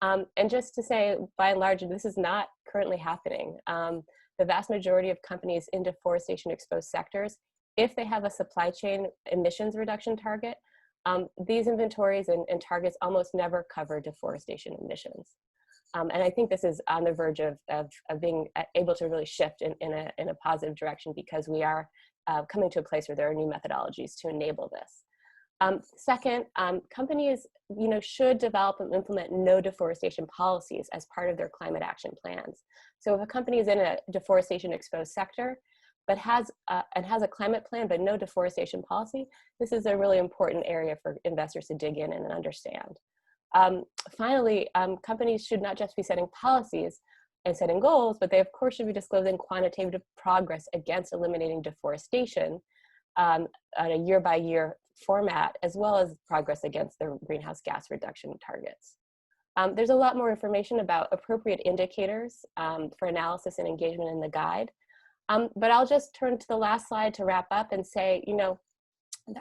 And just to say, by and large, this is not currently happening. The vast majority of companies in deforestation exposed sectors, if they have a supply chain emissions reduction target, these inventories and targets almost never cover deforestation emissions. And I think this is on the verge of being able to really shift in a positive direction, because we are coming to a place where there are new methodologies to enable this. Second, companies, you know, should develop and implement no deforestation policies as part of their climate action plans. So if a company is in a deforestation exposed sector, but has a climate plan but no deforestation policy, this is a really important area for investors to dig in and understand. Finally, companies should not just be setting policies and setting goals, but they of course should be disclosing quantitative progress against eliminating deforestation on a year-by-year format, as well as progress against their greenhouse gas reduction targets. There's a lot more information about appropriate indicators for analysis and engagement in the guide, but I'll just turn to the last slide to wrap up and say, you know,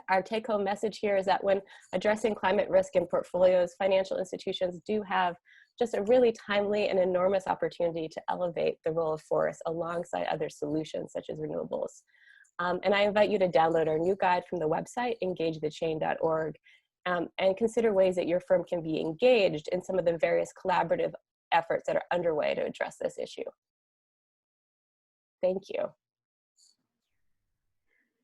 our take-home message here is that when addressing climate risk in portfolios, financial institutions do have just a really timely and enormous opportunity to elevate the role of forests alongside other solutions such as renewables. And I invite you to download our new guide from the website, engagethechain.org, and consider ways that your firm can be engaged in some of the various collaborative efforts that are underway to address this issue. Thank you.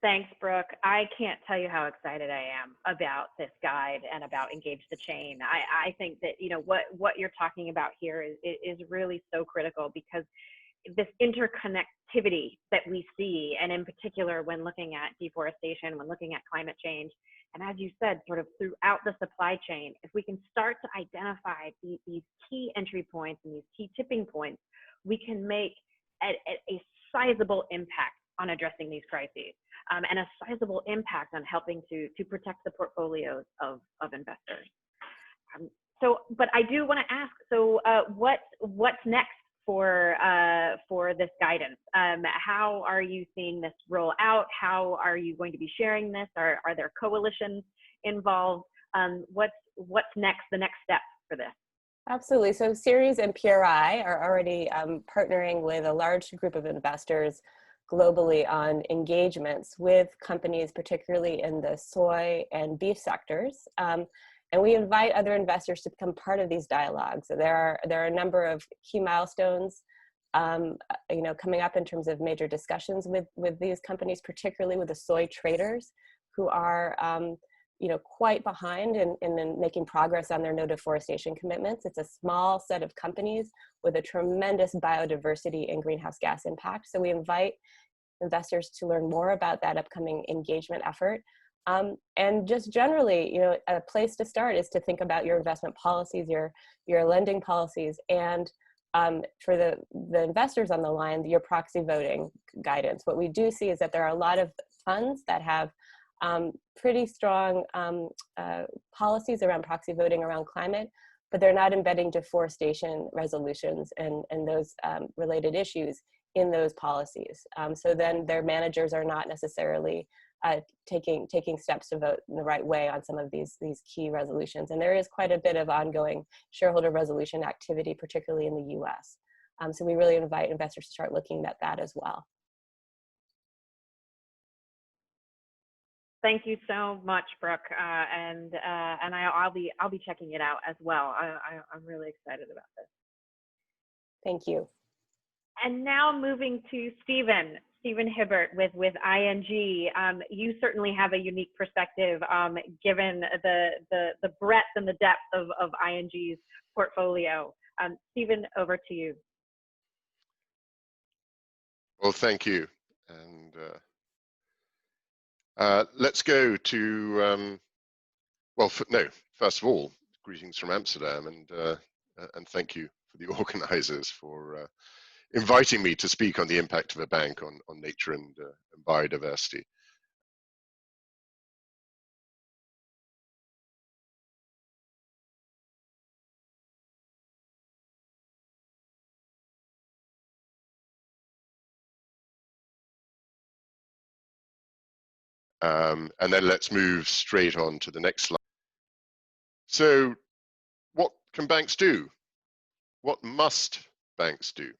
Thanks, Brooke. I can't tell you how excited I am about this guide and about Engage the Chain. I think that, you know, what you're talking about here is really so critical, because this interconnectivity that we see, and in particular when looking at deforestation, when looking at climate change, and as you said, sort of throughout the supply chain, if we can start to identify these key entry points and these key tipping points, we can make a sizable impact on addressing these crises, and a sizable impact on helping to protect the portfolios of investors. But I do want to ask, so what's next for this guidance? How are you seeing this roll out? How are you going to be sharing this? Are there coalitions involved? What's next, the next step for this? Absolutely. So Ceres and PRI are already partnering with a large group of investors globally on engagements with companies, particularly in the soy and beef sectors. And we invite other investors to become part of these dialogues. So there are a number of key milestones coming up in terms of major discussions with these companies, particularly with the soy traders who are quite behind in making progress on their no deforestation commitments. It's a small set of companies with a tremendous biodiversity and greenhouse gas impact. So we invite investors to learn more about that upcoming engagement effort. And just generally, a place to start is to think about your investment policies, your lending policies, and for the investors on the line, your proxy voting guidance. What we do see is that there are a lot of funds that have pretty strong policies around proxy voting around climate, but they're not embedding deforestation resolutions and those related issues in those policies. So then their managers are not necessarily taking steps to vote in the right way on some of these key resolutions. And there is quite a bit of ongoing shareholder resolution activity, particularly in the US. So we really invite investors to start looking at that as well. Thank you so much, Brooke, and I'll be checking it out as well. I'm really excited about this. Thank you. And now moving to Stephen Hibbert with ING. You certainly have a unique perspective given the breadth and the depth of ING's portfolio. Stephen, over to you. Well, thank you. And let's go to, first of all, greetings from Amsterdam, and thank you for the organizers for inviting me to speak on the impact of a bank on nature and biodiversity. And then let's move straight on to the next slide. So what can banks do? What must banks do?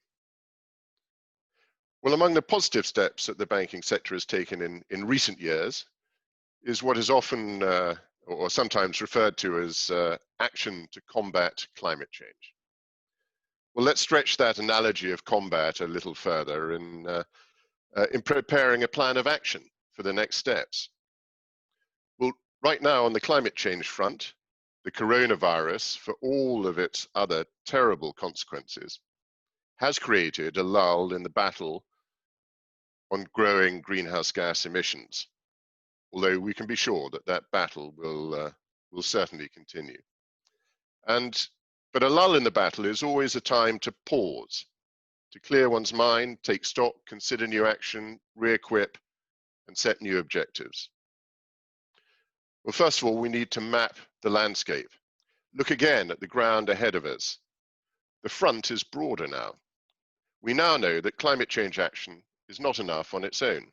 Well, among the positive steps that the banking sector has taken in recent years is what is often or sometimes referred to as action to combat climate change. Well, let's stretch that analogy of combat a little further in preparing a plan of action for the next steps. Well, right now on the climate change front, the coronavirus, for all of its other terrible consequences, has created a lull in the battle on growing greenhouse gas emissions, although we can be sure that that battle will certainly continue. But a lull in the battle is always a time to pause, to clear one's mind, take stock, consider new action, re-equip, and set new objectives. Well, first of all, we need to map the landscape. Look again at the ground ahead of us. The front is broader now. We now know that climate change action is not enough on its own.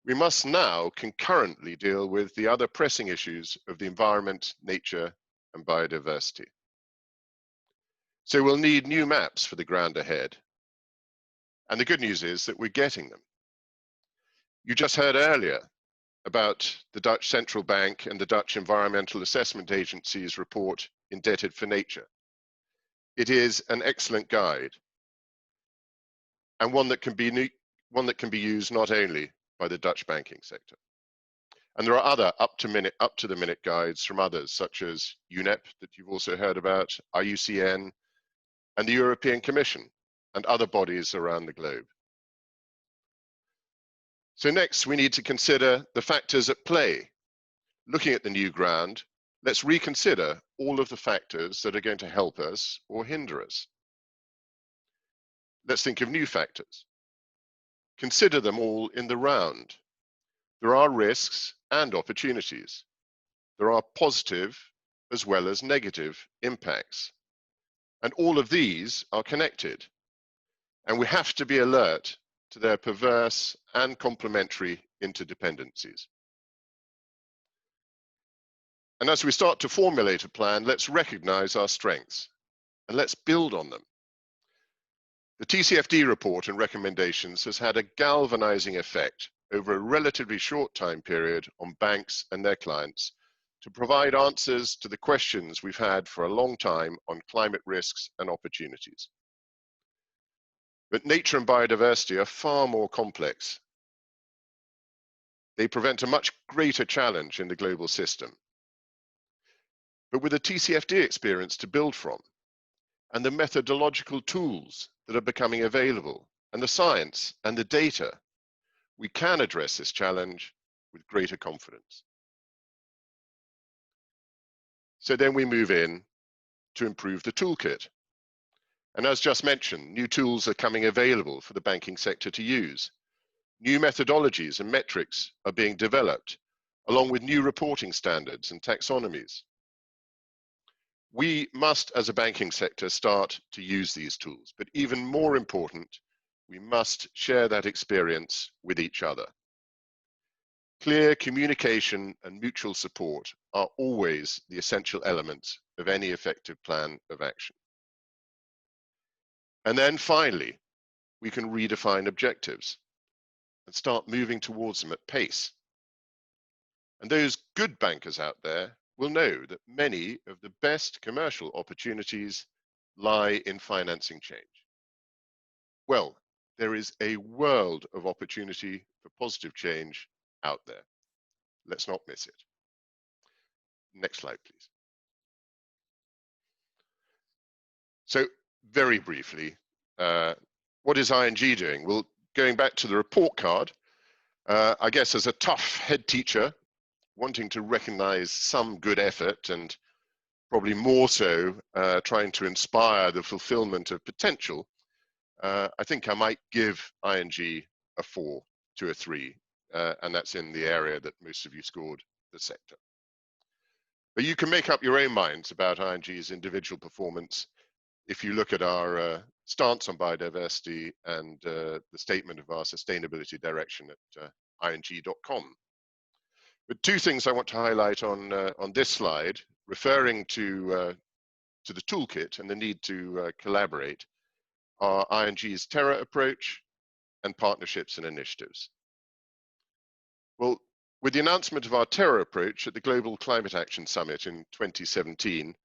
We must now concurrently deal with the other pressing issues of the environment, nature, and biodiversity. So we'll need new maps for the ground ahead. And the good news is that we're getting them. You just heard earlier about the Dutch Central Bank and the Dutch Environmental Assessment Agency's report, Indebted for Nature. It is an excellent guide, and one that can be used not only by the Dutch banking sector. And there are other up to the minute guides from others, such as UNEP, that you've also heard about, IUCN, and the European Commission, and other bodies around the globe. So next, we need to consider the factors at play. Looking at the new ground, let's reconsider all of the factors that are going to help us or hinder us. Let's think of new factors. Consider them all in the round. There are risks and opportunities. There are positive as well as negative impacts. And all of these are connected. And we have to be alert to their perverse and complementary interdependencies. And as we start to formulate a plan, let's recognize our strengths and let's build on them. The TCFD report and recommendations has had a galvanizing effect over a relatively short time period on banks and their clients to provide answers to the questions we've had for a long time on climate risks and opportunities. But nature and biodiversity are far more complex. They present a much greater challenge in the global system. But with a TCFD experience to build from, and the methodological tools that are becoming available, and the science and the data, we can address this challenge with greater confidence. So then we move in to improve the toolkit. And as just mentioned, new tools are coming available for the banking sector to use. New methodologies and metrics are being developed, along with new reporting standards and taxonomies. We must, as a banking sector, start to use these tools, but even more important, we must share that experience with each other. Clear communication and mutual support are always the essential elements of any effective plan of action. And then finally, we can redefine objectives and start moving towards them at pace. And those good bankers out there will know that many of the best commercial opportunities lie in financing change. Well, there is a world of opportunity for positive change out there. Let's not miss it. Next slide, please. So very briefly, what is ING doing? Well, going back to the report card, I guess as a tough head teacher, wanting to recognize some good effort and probably more so trying to inspire the fulfillment of potential, I think I might give ING a 4 to a 3, and that's in the area that most of you scored the sector. But you can make up your own minds about ING's individual performance if you look at our stance on biodiversity and the statement of our sustainability direction at ing.com. But two things I want to highlight on this slide, referring to the toolkit and the need to collaborate, are ING's Terra approach and partnerships and initiatives. Well, with the announcement of our Terra approach at the Global Climate Action Summit in 2017,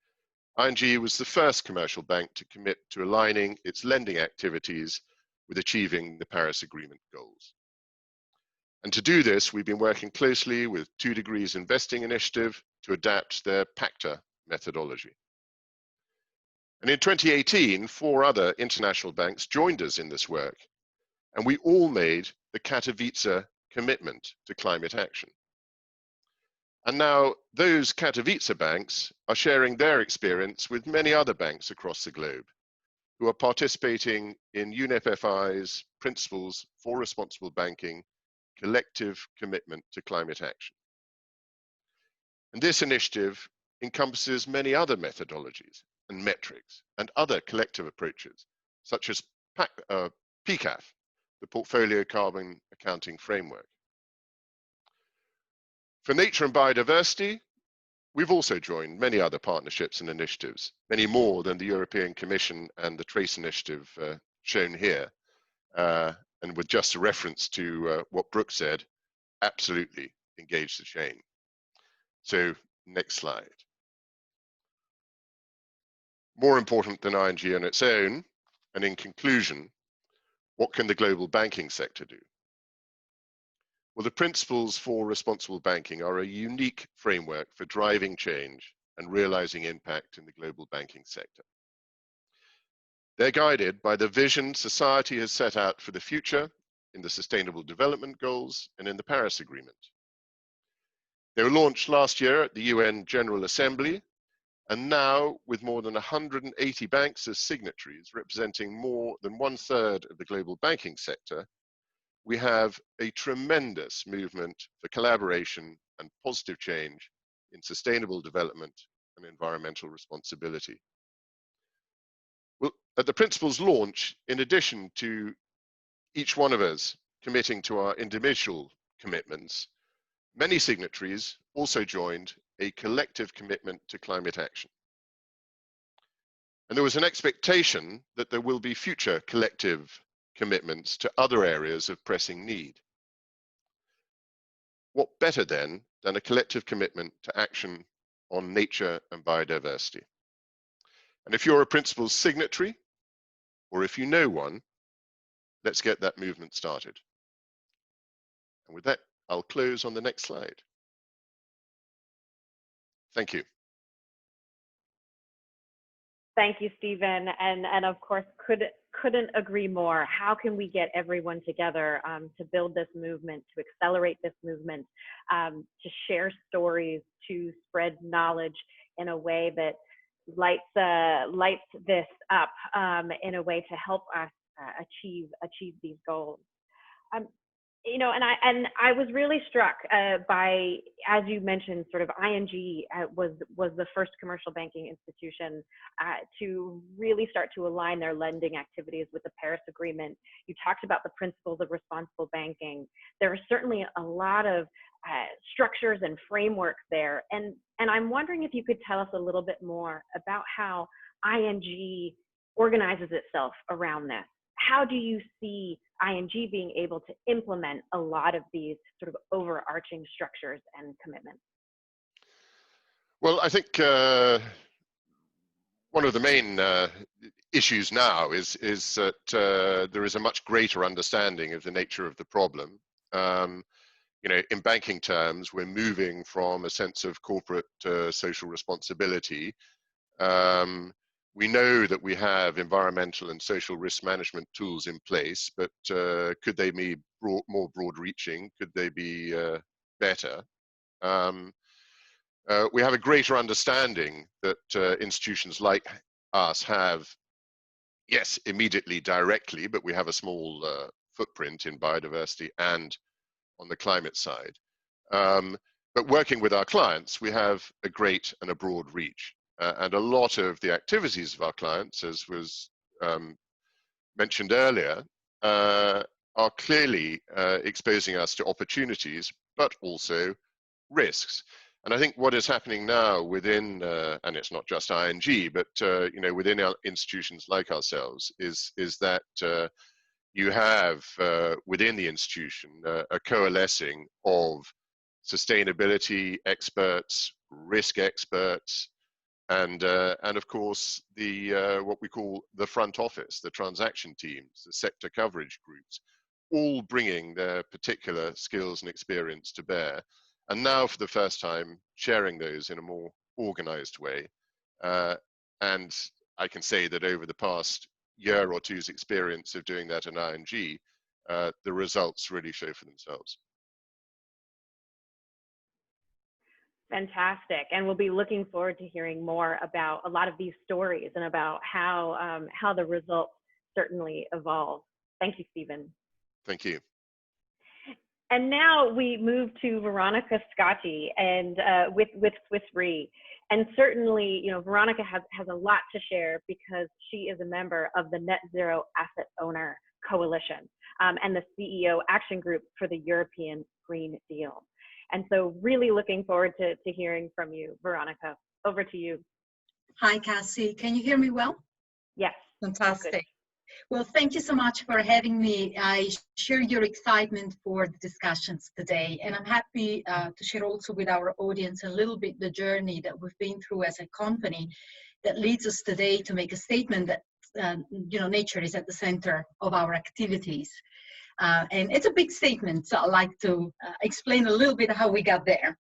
ING was the first commercial bank to commit to aligning its lending activities with achieving the Paris Agreement goals. And to do this, we've been working closely with 2 Degrees Investing Initiative to adapt their PACTA methodology. And in 2018, 4 other international banks joined us in this work, and we all made the Katowice commitment to climate action. And now those Katowice banks are sharing their experience with many other banks across the globe who are participating in UNEP FI's Principles for Responsible Banking collective commitment to climate action. And this initiative encompasses many other methodologies and metrics and other collective approaches, such as PCAF, the Portfolio Carbon Accounting Framework. For nature and biodiversity, we've also joined many other partnerships and initiatives, many more than the European Commission and the TRACE initiative shown here. And with just a reference to what Brooke said, absolutely engage the chain. So next slide. More important than ING on its own, and in conclusion, what can the global banking sector do? Well, the Principles for Responsible Banking are a unique framework for driving change and realizing impact in the global banking sector. They're guided by the vision society has set out for the future in the Sustainable Development Goals and in the Paris Agreement. They were launched last year at the UN General Assembly, and now with more than 180 banks as signatories, representing more than 1/3 of the global banking sector, we have a tremendous movement for collaboration and positive change in sustainable development and environmental responsibility. Well, at the principle's launch, in addition to each one of us committing to our individual commitments, many signatories also joined a collective commitment to climate action. And there was an expectation that there will be future collective commitments to other areas of pressing need. What better then than a collective commitment to action on nature and biodiversity? And if you're a principle's signatory, or if you know one, let's get that movement started. And with that, I'll close on the next slide. Thank you. Thank you, Stephen. And of course, couldn't agree more. How can we get everyone together to build this movement, to accelerate this movement, to share stories, to spread knowledge in a way that lights this up in a way to help us achieve these goals. You know, and I was really struck by, as you mentioned, sort of ING was the first commercial banking institution to really start to align their lending activities with the Paris Agreement. You talked about the principles of responsible banking. There are certainly a lot of structures and frameworks there, and I'm wondering if you could tell us a little bit more about how ING organizes itself around this. How do you see ING being able to implement a lot of these sort of overarching structures and commitments? Well, I think one of the main issues now is that there is a much greater understanding of the nature of the problem. You know, in banking terms, we're moving from a sense of corporate social responsibility. We know that we have environmental and social risk management tools in place, but could they be more broad-reaching? Could they be better? We have a greater understanding that institutions like us have, yes, immediately, directly, but we have a small footprint in biodiversity and on the climate side. But working with our clients, we have a great and a broad reach. And a lot of the activities of our clients, as was mentioned earlier, are clearly exposing us to opportunities, but also risks. And I think what is happening now within, and it's not just ING, but you know, within our institutions like ourselves, is that you have within the institution a coalescing of sustainability experts, risk experts, and of course the what we call the front office, the transaction teams, the sector coverage groups, all bringing their particular skills and experience to bear, and now for the first time sharing those in a more organized way. And I can say that over the past year or two's experience of doing that in ING, the results really show for themselves. Fantastic, and we'll be looking forward to hearing more about a lot of these stories and about how the results certainly evolve. Thank you, Stephen. Thank you. And now we move to Veronica Scotti and with Swiss Re. And certainly, you know, Veronica has a lot to share because she is a member of the Net Zero Asset Owner Coalition and the CEO Action Group for the European Green Deal. And so really looking forward to hearing from you, Veronica. Over to you. Hi, Cassie. Can you hear me well? Yes. Fantastic. Good. Well, thank you so much for having me. I share your excitement for the discussions today, and I'm happy to share also with our audience a little bit the journey that we've been through as a company that leads us today to make a statement that you know, nature is at the center of our activities. And it's a big statement, so I'd like to explain a little bit how we got there.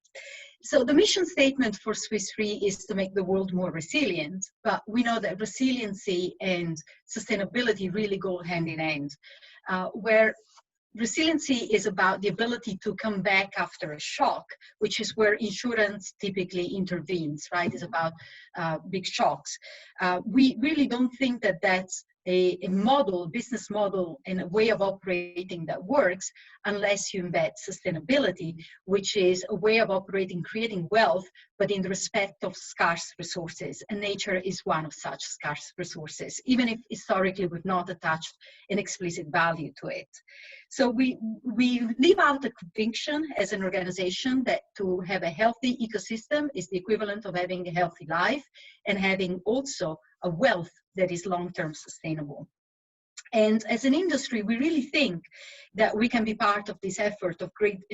So the mission statement for Swiss Re is to make the world more resilient, but we know that resiliency and sustainability really go hand in hand, where resiliency is about the ability to come back after a shock, which is where insurance typically intervenes, right? It's about big shocks. We really don't think that that's a model, business model, and a way of operating that works unless you embed sustainability, which is a way of operating, creating wealth, but in the respect of scarce resources. And nature is one of such scarce resources, even if historically we've not attached an explicit value to it. So we leave out the conviction as an organization that to have a healthy ecosystem is the equivalent of having a healthy life and having also a wealth that is long-term sustainable. And as an industry, we really think that we can be part of this effort of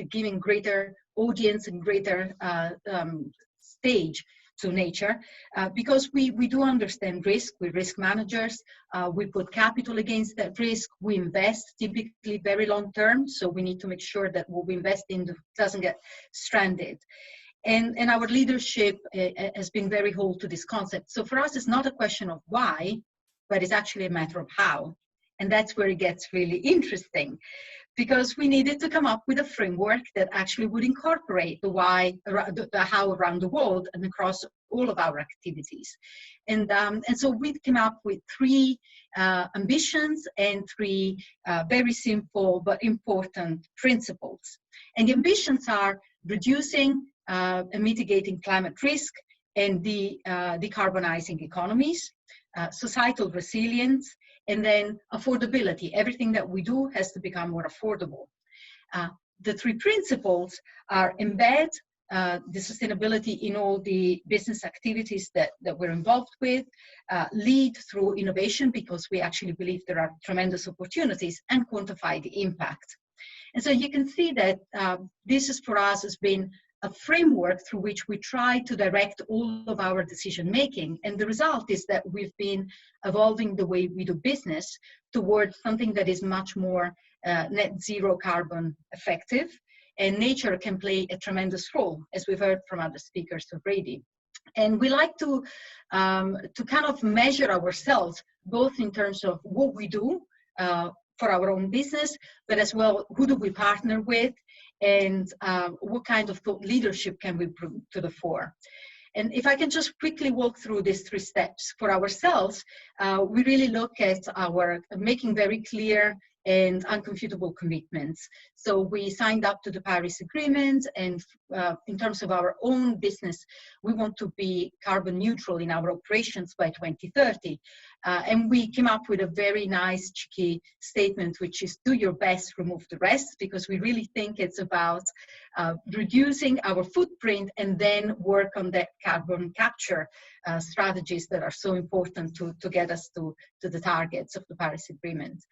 giving greater audience and greater stage to nature, because we do understand risk. We're risk managers. We put capital against that risk. We invest typically very long term, so we need to make sure that what we invest in doesn't get stranded. And our leadership has been very whole to this concept. So for us, it's not a question of why, but it's actually a matter of how. And that's where it gets really interesting, because we needed to come up with a framework that actually would incorporate the why, the how around the world and across all of our activities. And so we came up with 3 ambitions and 3 very simple but important principles. And the ambitions are reducing and mitigating climate risk and decarbonizing economies, societal resilience, and then affordability. Everything that we do has to become more affordable. The 3 principles are embed the sustainability in all the business activities that we're involved with, lead through innovation, because we actually believe there are tremendous opportunities, and quantify the impact. And so you can see that this is for us has been a framework through which we try to direct all of our decision making. And the result is that we've been evolving the way we do business towards something that is much more net zero carbon effective. And nature can play a tremendous role, as we've heard from other speakers already. And we like to kind of measure ourselves, both in terms of what we do for our own business, but as well, who do we partner with, and what kind of thought leadership can we bring to the fore. And if I can just quickly walk through these 3 steps. For ourselves, we really look at our making very clear and unconfutable commitments. So we signed up to the Paris Agreement, and in terms of our own business, we want to be carbon neutral in our operations by 2030. And we came up with a very nice, cheeky statement, which is do your best, remove the rest, because we really think it's about reducing our footprint and then work on that carbon capture strategies that are so important to get us to the targets of the Paris Agreement.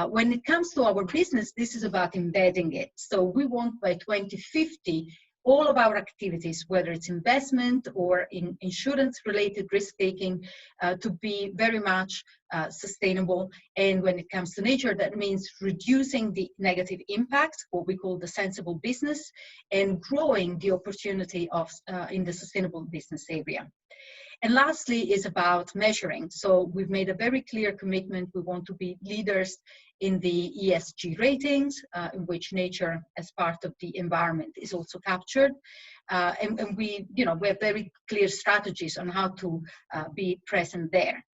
When it comes to our business, this is about embedding it. So we want by 2050, all of our activities, whether it's investment or in insurance-related risk-taking, to be very much sustainable. And when it comes to nature, that means reducing the negative impact, what we call the sensible business, and growing the opportunity of in the sustainable business area. And lastly is about measuring. So we've made a very clear commitment. We want to be leaders in the ESG ratings, in which nature as part of the environment is also captured. And we have very clear strategies on how to be present there.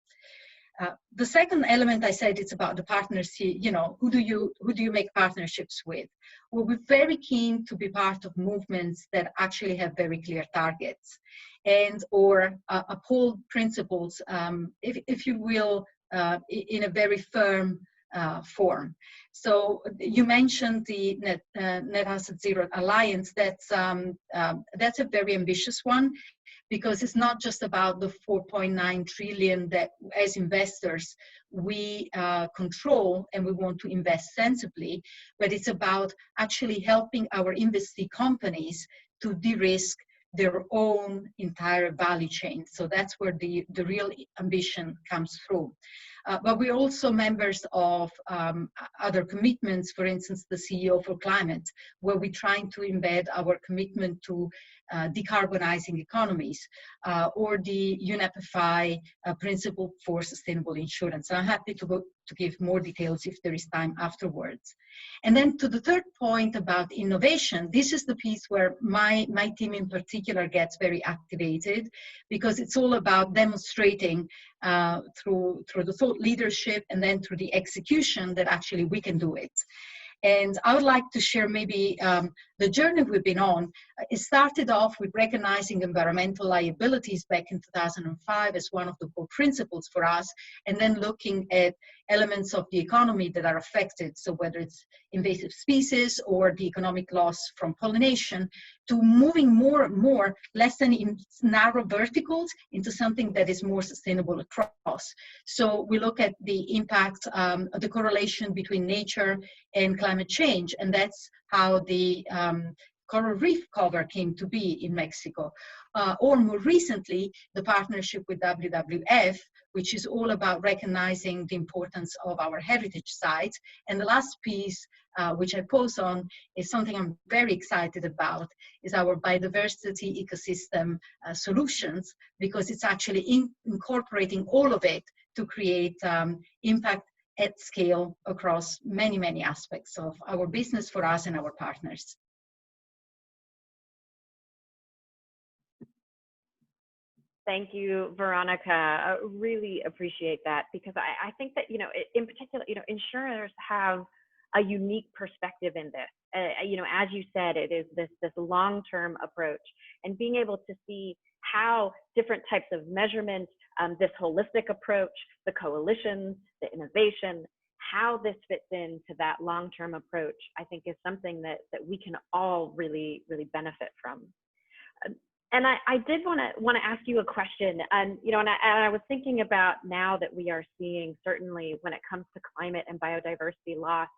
The second element I said, it's about the partners. Who do you make partnerships with? Well, we're very keen to be part of movements that actually have very clear targets and or uphold principles, if you will, in a very firm form. So you mentioned the Net Asset Zero Alliance. That's a very ambitious one, because it's not just about the 4.9 trillion that as investors we control and we want to invest sensibly, but it's about actually helping our investee companies to de-risk their own entire value chain. So that's where the real ambition comes through. But we're also members of other commitments, for instance, the CEO for Climate, where we're trying to embed our commitment to decarbonizing economies, or the UNEP-FI principle for sustainable insurance. And I'm happy to give more details if there is time afterwards. And then to the third point about innovation, this is the piece where my team in particular gets very activated, because it's all about demonstrating through the thought leadership, and then through the execution that actually we can do it. And I would like to share maybe the journey we've been on. It started off with recognizing environmental liabilities back in 2005 as one of the core principles for us, and then looking at elements of the economy that are affected. So whether it's invasive species or the economic loss from pollination, to moving more and more, less than in narrow verticals, into something that is more sustainable across. So we look at the impact, the correlation between nature and climate change, and that's how the coral reef cover came to be in Mexico. Or more recently, the partnership with WWF, which is all about recognizing the importance of our heritage sites. And the last piece, which I pose on, is something I'm very excited about, is our biodiversity ecosystem solutions, because it's actually incorporating all of it to create impact at scale across many, many aspects of our business for us and our partners. Thank you, Veronica. I really appreciate that, because I think that, you know, in particular, you know, insurers have a unique perspective in this. You know, as you said, it is this long-term approach, and being able to see how different types of measurement, this holistic approach, the coalitions, the innovation, how this fits into that long-term approach, I think is something that we can all really, really benefit from. And I did want to ask you a question, and you know, and I was thinking about, now that we are seeing, certainly when it comes to climate and biodiversity loss,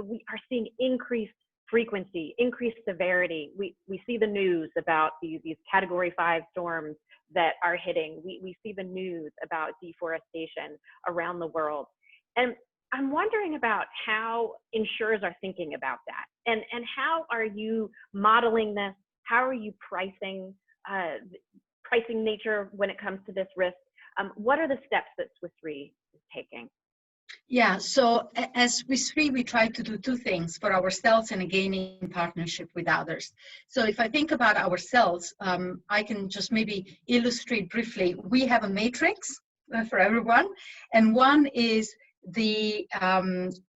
we are seeing increased frequency, increased severity. We see the news about these Category 5 storms that are hitting. We see the news about deforestation around the world, and I'm wondering about how insurers are thinking about that, and how are you modeling this? How are you pricing nature when it comes to this risk? What are the steps that Swiss Re is taking? Yeah, so as Swiss Re, we try to do two things for ourselves and again in partnership with others. So if I think about ourselves, I can just maybe illustrate briefly. We have a matrix for everyone, and one is the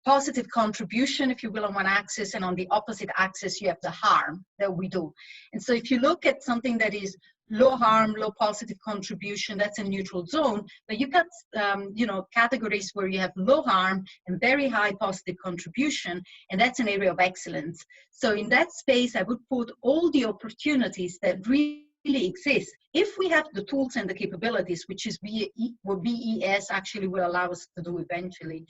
positive contribution, if you will, on one axis, and on the opposite axis you have the harm that we do. And so if you look at something that is low harm, low positive contribution, that's a neutral zone, but you've got you know, categories where you have low harm and very high positive contribution, and that's an area of excellence. So in that space, I would put all the opportunities that really exist if we have the tools and the capabilities, which is what BES actually will allow us to do eventually,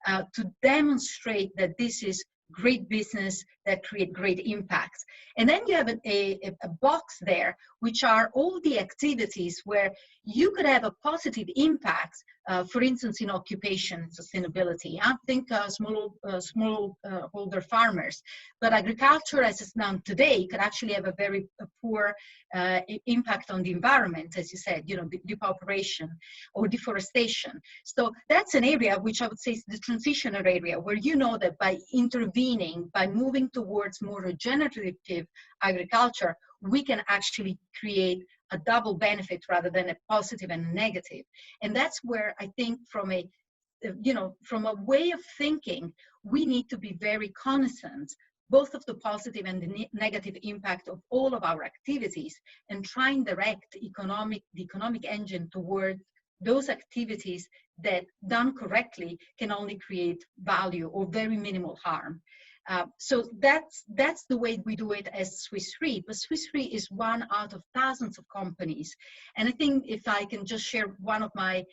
to demonstrate that this is great business that create great impact. And then you have a box there, which are all the activities where you could have a positive impact, for instance, in occupation sustainability. I think smallholder farmers, but agriculture as it's done today could actually have a very poor impact on the environment, as you said, you know, depauperation or deforestation. So that's an area which I would say is the transitional area, where you know that by intervening, by moving towards more regenerative agriculture, we can actually create a double benefit rather than a positive and a negative. And that's where I think from a, you know, from a way of thinking, we need to be very cognizant both of the positive and the negative impact of all of our activities, and try and direct the economic engine toward those activities that, done correctly, can only create value or very minimal harm. So that's the way we do it as Swiss Re, but Swiss Re is one out of thousands of companies. And I think if I can just share one of my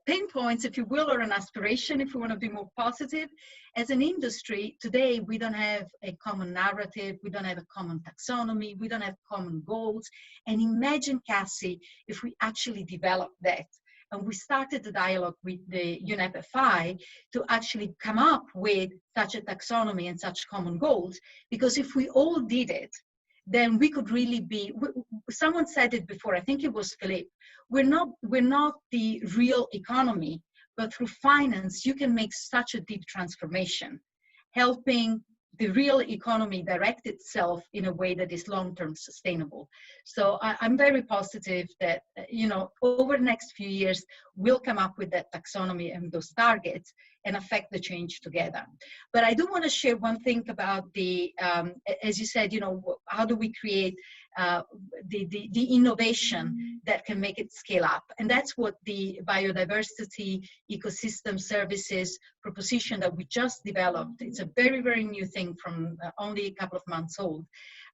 pain points, if you will, or an aspiration, if we want to be more positive. As an industry, today, we don't have a common narrative, we don't have a common taxonomy, we don't have common goals. And imagine, Cassie, if we actually developed that. And we started the dialogue with the UNEP FI to actually come up with such a taxonomy and such common goals, because if we all did it, then we could really be, someone said it before, I think it was Philippe, we're not the real economy, but through finance, you can make such a deep transformation, helping the real economy direct itself in a way that is long-term sustainable. So I'm very positive that, over the next few years, we'll come up with that taxonomy and those targets and affect the change together. But I do want to share one thing about the, as you said, how do we create the innovation that can make it scale up? And that's what the biodiversity ecosystem services proposition that we just developed. It's a very, very new thing from only a couple of months old.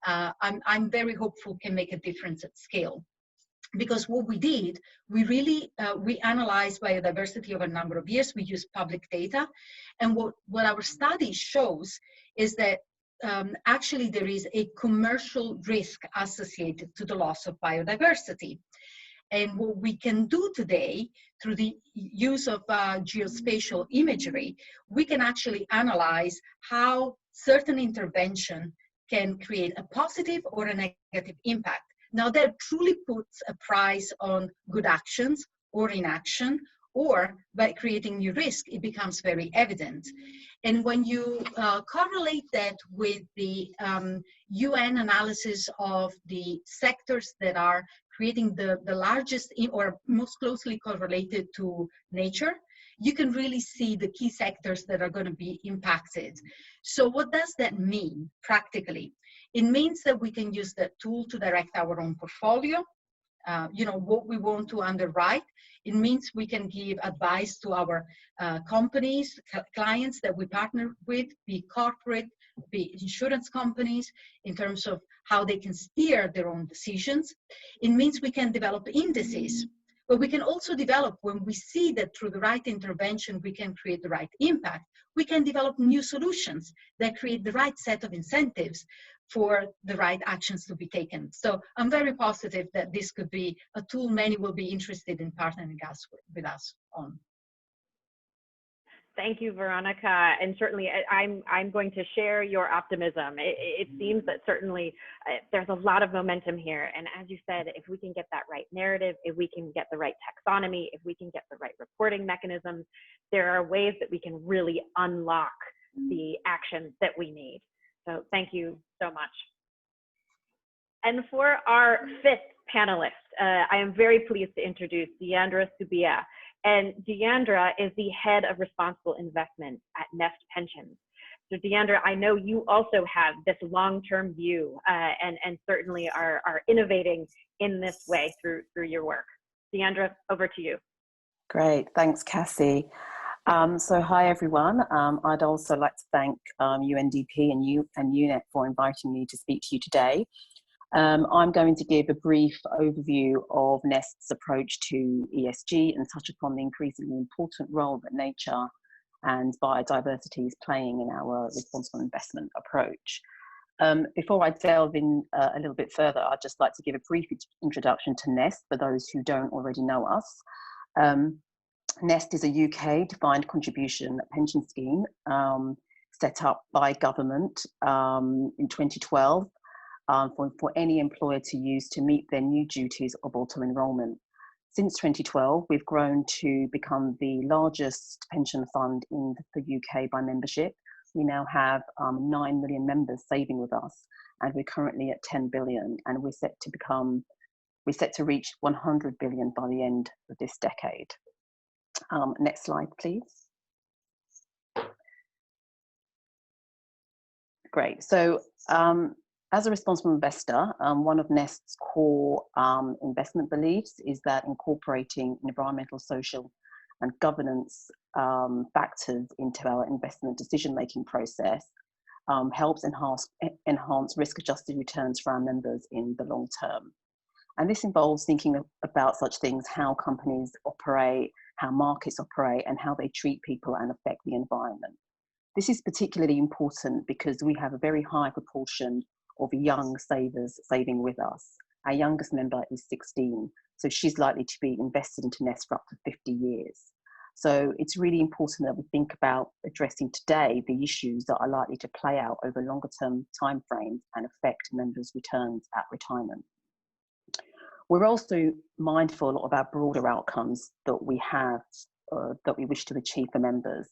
I'm very hopeful can make a difference at scale. Because what we did, we really, we analyzed biodiversity over a number of years. We used public data. And what our study shows is that actually there is a commercial risk associated to the loss of biodiversity. And what we can do today through the use of geospatial imagery, we can actually analyze how certain intervention can create a positive or a negative impact. Now that truly puts a price on good actions or inaction, or by creating new risk, it becomes very evident. And when you correlate that with the UN analysis of the sectors that are creating the largest or most closely correlated to nature, you can really see the key sectors that are going to be impacted. So what does that mean practically? It means that we can use that tool to direct our own portfolio, what we want to underwrite. It means we can give advice to our companies, clients that we partner with, be corporate, be insurance companies, in terms of how they can steer their own decisions. It means we can develop indices, but we can also develop, when we see that through the right intervention we can create the right impact, we can develop new solutions that create the right set of incentives for the right actions to be taken. So I'm very positive that this could be a tool many will be interested in partnering with us on. Thank you, Veronica. And certainly I'm going to share your optimism. It seems that certainly there's a lot of momentum here. And as you said, if we can get that right narrative, if we can get the right taxonomy, if we can get the right reporting mechanisms, there are ways that we can really unlock the actions that we need. So thank you so much. And for our fifth panelist, I am very pleased to introduce Deandra Subia. And Deandra is the head of responsible investment at Nest Pensions. So Deandra, I know you also have this long-term view and certainly are innovating in this way through your work. Deandra, over to you. Great, thanks, Cassie. So hi everyone. I'd also like to thank UNDP and UNEP for inviting me to speak to you today. I'm going to give a brief overview of Nest's approach to ESG and touch upon the increasingly important role that nature and biodiversity is playing in our responsible investment approach. Before I delve in a little bit further, I'd just like to give a brief introduction to Nest for those who don't already know us. Nest is a UK defined contribution pension scheme set up by government in 2012 for any employer to use to meet their new duties of auto-enrolment. Since 2012, we've grown to become the largest pension fund in the UK by membership. We now have 9 million members saving with us, and we're currently at 10 billion, and we're set to reach 100 billion by the end of this decade. Next slide, please. Great. So as a responsible investor, one of Nest's core investment beliefs is that incorporating environmental, social, and governance factors into our investment decision-making process helps enhance risk-adjusted returns for our members in the long term. And this involves thinking about such things, how companies operate, how markets operate, and how they treat people and affect the environment. This is particularly important because we have a very high proportion of young savers saving with us. Our youngest member is 16, so she's likely to be invested into Nest for up to 50 years. So it's really important that we think about addressing today the issues that are likely to play out over longer term timeframes and affect members' returns at retirement. We're also mindful of our broader outcomes that we have, that we wish to achieve for members.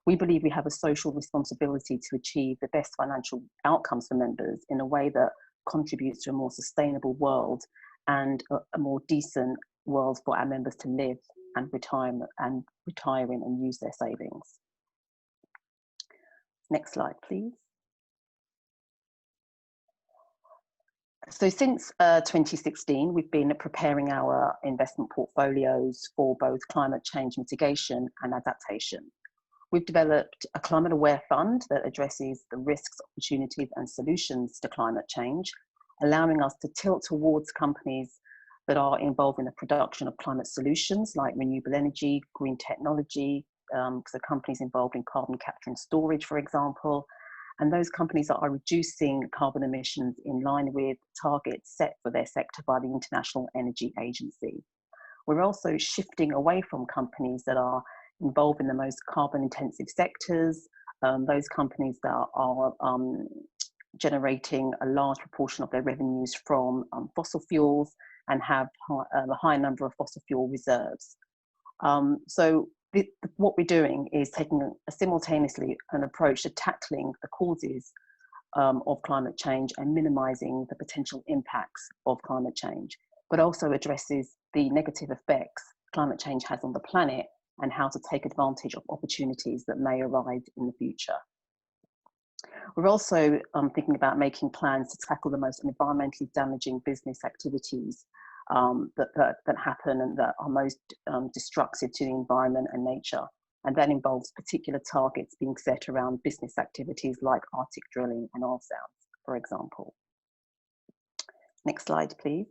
We believe we have a social responsibility to achieve the best financial outcomes for members in a way that contributes to a more sustainable world and a more decent world for our members to live and retire in and use their savings. Next slide, please. So since 2016, we've been preparing our investment portfolios for both climate change mitigation and adaptation. We've developed a climate aware fund that addresses the risks, opportunities and solutions to climate change, allowing us to tilt towards companies that are involved in the production of climate solutions like renewable energy, green technology, so companies involved in carbon capture and storage, for example, and those companies that are reducing carbon emissions in line with targets set for their sector by the International Energy Agency. We're also shifting away from companies that are involved in the most carbon intensive sectors, those companies that are generating a large proportion of their revenues from fossil fuels and have a high number of fossil fuel reserves. What we're doing is taking simultaneously an approach to tackling the causes of climate change and minimizing the potential impacts of climate change, but also addresses the negative effects climate change has on the planet and how to take advantage of opportunities that may arise in the future. We're also thinking about making plans to tackle the most environmentally damaging business activities that happen and that are most destructive to the environment and nature. And that involves particular targets being set around business activities like Arctic drilling and oil sands, for example. Next slide, please.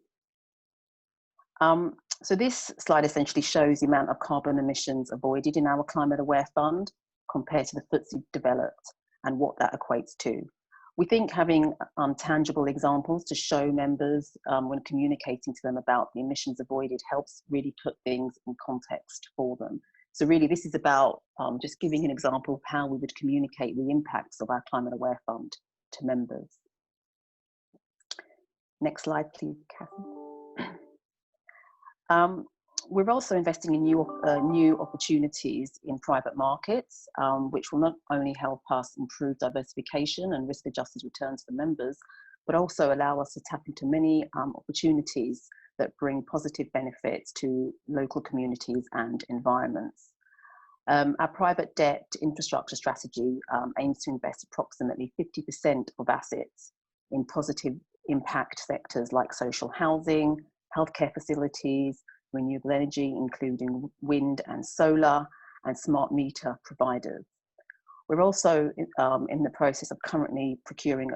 So this slide essentially shows the amount of carbon emissions avoided in our climate aware fund compared to the FTSE developed and what that equates to. We think having tangible examples to show members when communicating to them about the emissions avoided helps really put things in context for them. So really this is about just giving an example of how we would communicate the impacts of our climate aware fund to members. Next slide, please, Catherine. We're also investing in new opportunities in private markets, which will not only help us improve diversification and risk-adjusted returns for members, but also allow us to tap into many opportunities that bring positive benefits to local communities and environments. Our private debt infrastructure strategy aims to invest approximately 50% of assets in positive impact sectors like social housing, healthcare facilities, renewable energy, including wind and solar, and smart meter providers. We're also in the process of currently procuring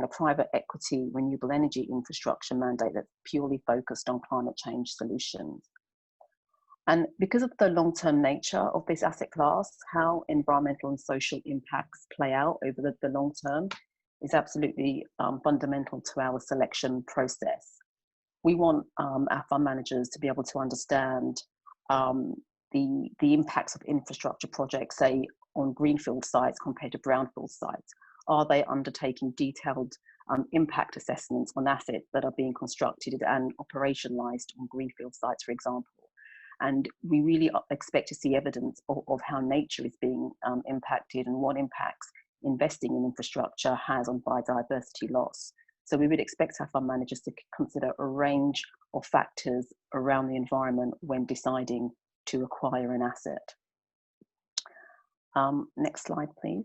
a private equity renewable energy infrastructure mandate that's purely focused on climate change solutions. And because of the long-term nature of this asset class, how environmental and social impacts play out over the long term is absolutely fundamental to our selection process. We want our fund managers to be able to understand the impacts of infrastructure projects, say on greenfield sites compared to brownfield sites. Are they undertaking detailed impact assessments on assets that are being constructed and operationalized on greenfield sites, for example? And we really expect to see evidence of how nature is being impacted and what impacts investing in infrastructure has on biodiversity loss. So we would expect our fund managers to consider a range of factors around the environment when deciding to acquire an asset. Next slide, please.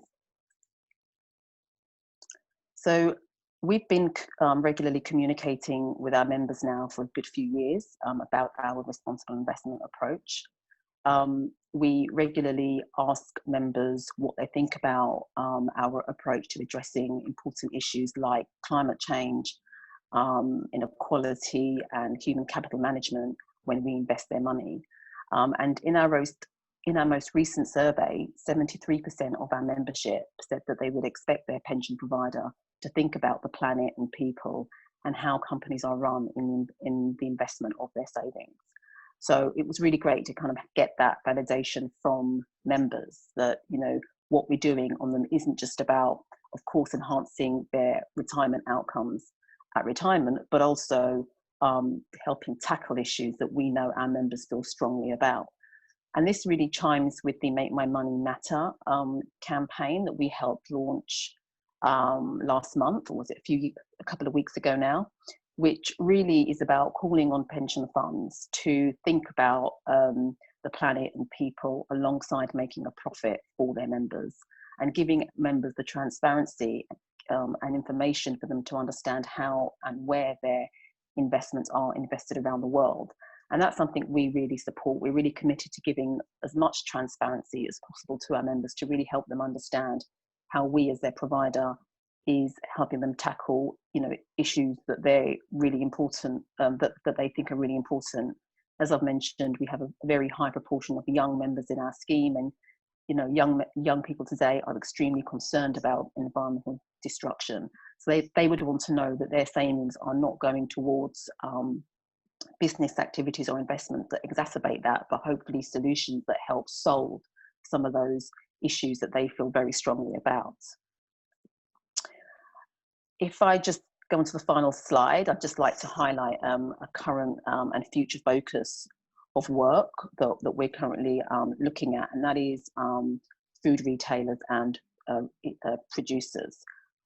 So we've been regularly communicating with our members now for a good few years about our responsible investment approach. We regularly ask members what they think about our approach to addressing important issues like climate change, inequality, and human capital management when we invest their money. And in our most recent survey, 73% of our membership said that they would expect their pension provider to think about the planet and people and how companies are run in the investment of their savings. So it was really great to kind of get that validation from members that, you know, what we're doing on them isn't just about, of course, enhancing their retirement outcomes at retirement, but also helping tackle issues that we know our members feel strongly about. And this really chimes with the Make My Money Matter campaign that we helped launch last month, or was it a couple of weeks ago now, which really is about calling on pension funds to think about the planet and people alongside making a profit for their members, and giving members the transparency and information for them to understand how and where their investments are invested around the world. And that's something we really support. We're really committed to giving as much transparency as possible to our members to really help them understand how we as their provider is helping them tackle, issues that they're really important, that they think are really important. As I've mentioned, we have a very high proportion of young members in our scheme, and young people today are extremely concerned about environmental destruction. So they would want to know that their savings are not going towards business activities or investments that exacerbate that, but hopefully solutions that help solve some of those issues that they feel very strongly about. If I just go on to the final slide, I'd just like to highlight a current and future focus of work that we're currently looking at, and that is food retailers and producers.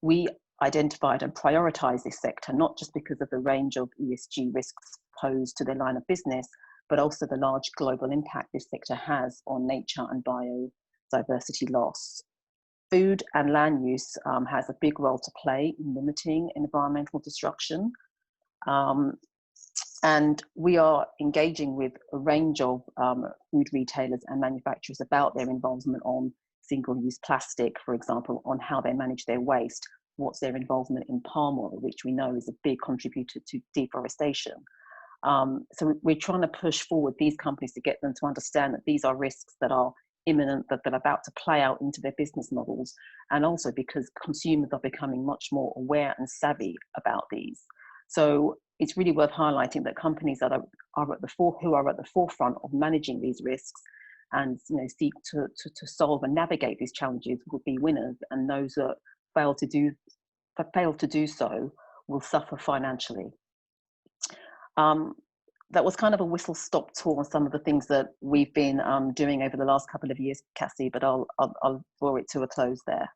We identified and prioritized this sector, not just because of the range of ESG risks posed to their line of business, but also the large global impact this sector has on nature and biodiversity loss. Food and land use has a big role to play in limiting environmental destruction. And we are engaging with a range of food retailers and manufacturers about their involvement on single-use plastic, for example, on how they manage their waste, what's their involvement in palm oil, which we know is a big contributor to deforestation. So we're trying to push forward these companies to get them to understand that these are risks that are imminent, that they're about to play out into their business models, and also because consumers are becoming much more aware and savvy about these. So it's really worth highlighting that companies that are at the forefront of managing these risks and seek to solve and navigate these challenges will be winners, and those that fail to do so will suffer financially. That was kind of a whistle-stop tour on some of the things that we've been doing over the last couple of years, Cassie, but I'll draw it to a close there.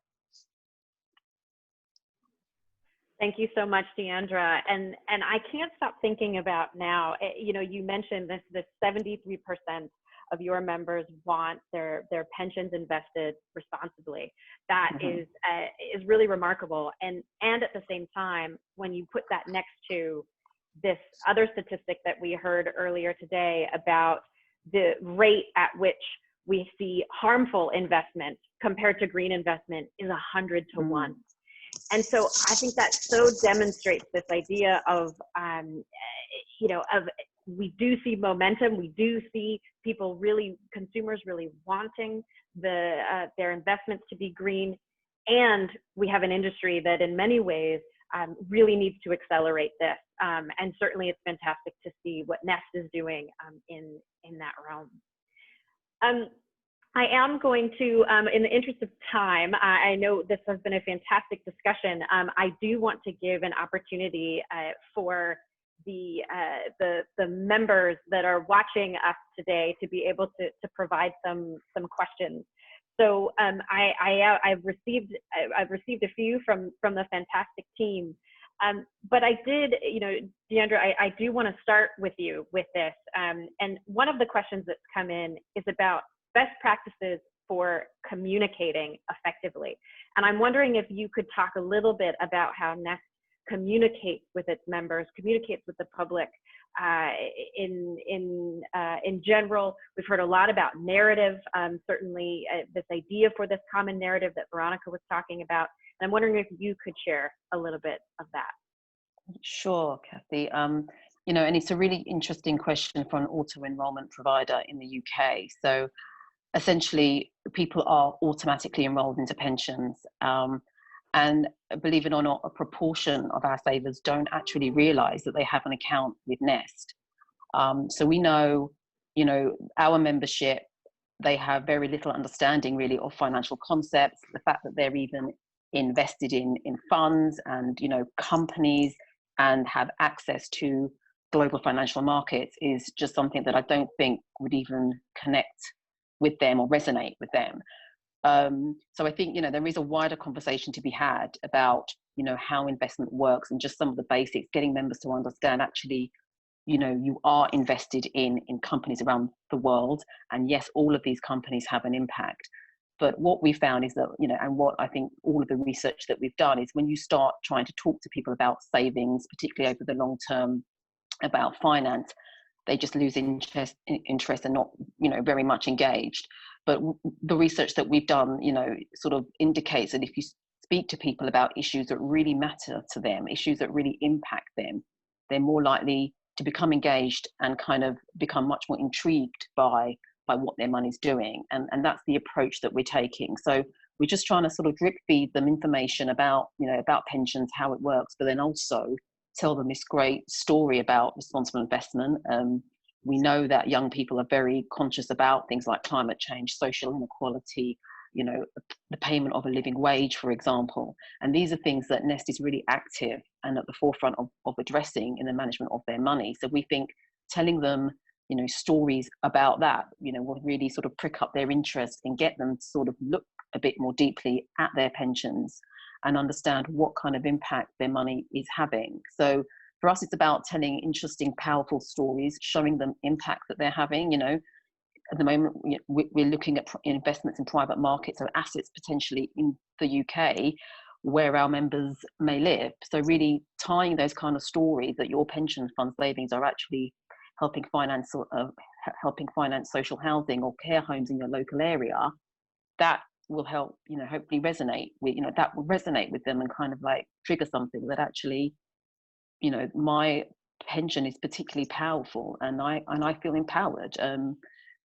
Thank you so much, Deandra. And I can't stop thinking about now, you mentioned this 73% of your members want their pensions invested responsibly. That is really remarkable. And at the same time, when you put that next to this other statistic that we heard earlier today about the rate at which we see harmful investment compared to green investment is 100 to 1. And so I think that so demonstrates this idea of, we do see momentum. We do see people consumers really wanting their investments to be green. And we have an industry that in many ways really needs to accelerate this. And certainly it's fantastic to see what Nest is doing in that realm. I am going to, in the interest of time, I know this has been a fantastic discussion. I do want to give an opportunity for the members that are watching us today to be able to provide some questions. So I've received a few from the fantastic team. But I did, Deandra, I do want to start with you with this. And one of the questions that's come in is about best practices for communicating effectively. And I'm wondering if you could talk a little bit about how Nest communicates with its members, communicates with the public in general. We've heard a lot about narrative, certainly this idea for this common narrative that Veronica was talking about. And I'm wondering if you could share a little bit of that. Sure, Kathy. And it's a really interesting question for an auto-enrollment provider in the UK. So essentially, people are automatically enrolled into pensions. And believe it or not, a proportion of our savers don't actually realise that they have an account with Nest. So we know, our membership, they have very little understanding really of financial concepts, the fact that they're even invested in funds and companies and have access to global financial markets is just something that I don't think would even connect with them or resonate with them. So I think, there is a wider conversation to be had about, how investment works and just some of the basics, getting members to understand actually, you are invested in companies around the world. And yes, all of these companies have an impact. But what we found is that, and what I think all of the research that we've done is when you start trying to talk to people about savings, particularly over the long term, about finance, they just lose interest and not, very much engaged. But the research that we've done, sort of indicates that if you speak to people about issues that really matter to them, issues that really impact them, they're more likely to become engaged and kind of become much more intrigued by what their money's doing. And that's the approach that we're taking. So we're just trying to sort of drip feed them information about, about pensions, how it works, but then also tell them this great story about responsible investment. We know that young people are very conscious about things like climate change, social inequality, the payment of a living wage, for example. And these are things that Nest is really active and at the forefront of addressing in the management of their money. So we think telling them, stories about that, will really sort of prick up their interest and get them to sort of look a bit more deeply at their pensions and understand what kind of impact their money is having. So for us, it's about telling interesting, powerful stories, showing them impact that they're having. At the moment, we're looking at investments in private markets, so assets potentially in the UK where our members may live. So really tying those kind of stories that your pension fund savings are actually helping finance social housing or care homes in your local area, that will help, hopefully resonate with, that will resonate with them and kind of like trigger something that actually, my pension is particularly powerful and I feel empowered.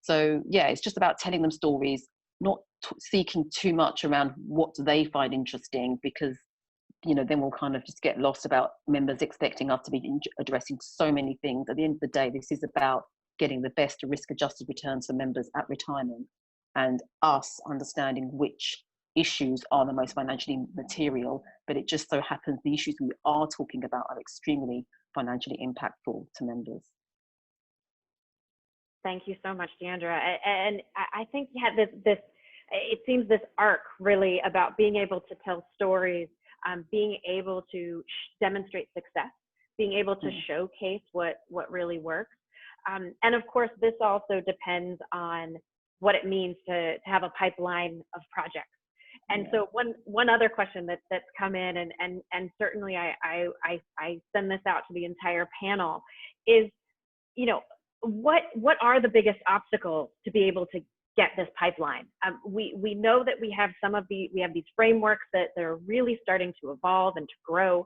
So yeah, it's just about telling them stories, not seeking too much around what do they find interesting, because then we'll kind of just get lost about members expecting us to be addressing so many things. At the end of the day, this is about getting the best risk-adjusted returns for members at retirement, and us understanding which issues are the most financially material. But it just so happens the issues we are talking about are extremely financially impactful to members. Thank you so much, Deandra. And I think you had it seems this arc really about being able to tell stories, being able to demonstrate success, being able to showcase what really works. And of course, this also depends on what it means to have a pipeline of projects. And so one other question that's come in, and certainly I send this out to the entire panel, is, what are the biggest obstacles to be able to get this pipeline? We know that we have these frameworks that are really starting to evolve and to grow.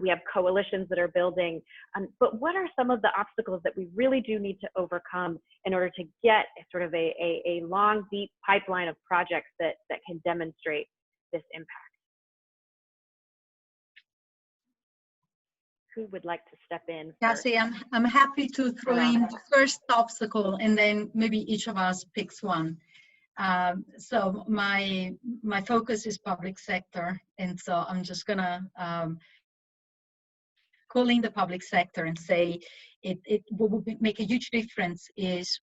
We have coalitions that are building, but what are some of the obstacles that we really do need to overcome in order to get sort of a long, deep pipeline of projects that can demonstrate this impact? Who would like to step in? Cassie, I'm happy to throw in the first obstacle, and then maybe each of us picks one. So my focus is public sector, and so I'm just gonna call in the public sector and say what would make a huge difference is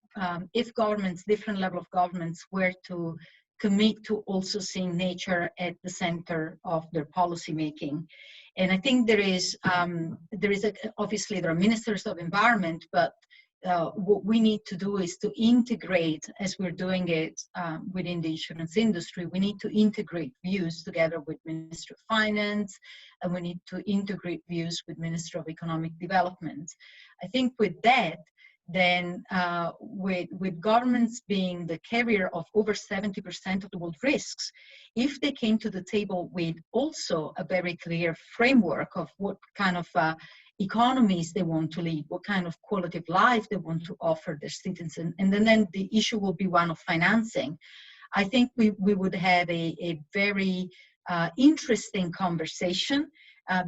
if governments, different level of governments, were to commit to also seeing nature at the center of their policy making. And I think obviously there are ministers of environment, but what we need to do is to integrate, as we're doing it within the insurance industry, we need to integrate views together with Ministry of Finance, and we need to integrate views with Ministry of Economic Development. I think with that, then with governments being the carrier of over 70% of the world risks, if they came to the table with also a very clear framework of what kind of economies they want to lead, what kind of quality of life they want to offer their citizens, and then the issue will be one of financing, I think we would have a very interesting conversation,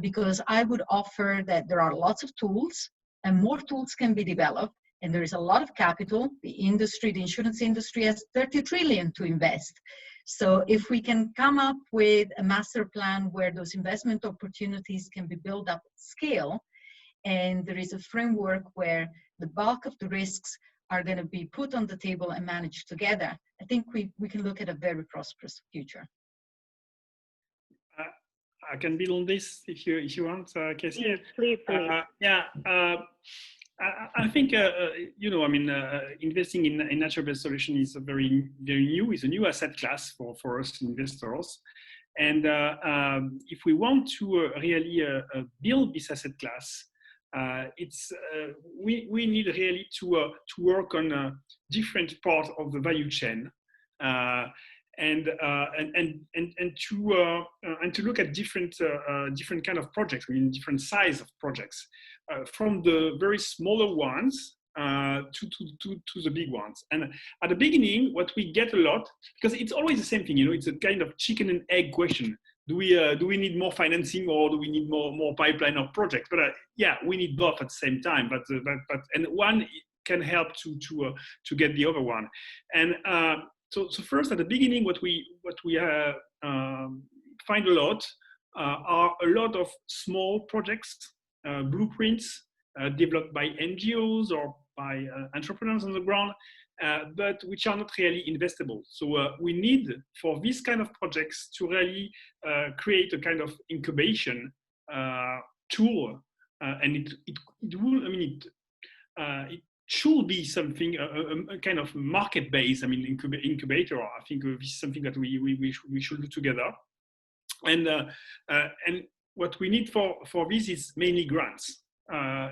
because I would offer that there are lots of tools and more tools can be developed. And there is a lot of capital. The industry, the insurance industry, has 30 trillion to invest. So if we can come up with a master plan where those investment opportunities can be built up at scale, and there is a framework where the bulk of the risks are going to be put on the table and managed together, I think we can look at a very prosperous future. I can build on this if you want, Cassie. Please. I think investing in nature-based solution is a very new. It's a new asset class for us investors, and if we want to really build this asset class, we need really to work on different parts of the value chain. And to look at different kind of projects, different size of projects, from the very smaller ones to the big ones. And at the beginning, what we get a lot, because it's always the same thing, it's a kind of chicken and egg question. Do we need more financing, or do we need more pipeline of projects? But we need both at the same time. But one can help to get the other one. And so first, at the beginning, what we find a lot are a lot of small projects, blueprints developed by NGOs or by entrepreneurs on the ground, but which are not really investable. So we need, for this kind of projects, to really create a kind of incubation tool, and it should be something, a kind of market-based, incubator. I think this is something that we should do together. And what we need for this is mainly grants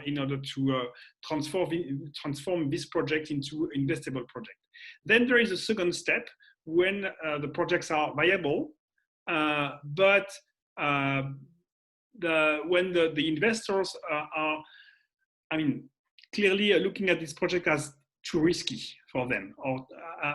in order to transform this project into investable project. Then there is a second step when the projects are viable, but when the investors are, clearly looking at this project as too risky for them, or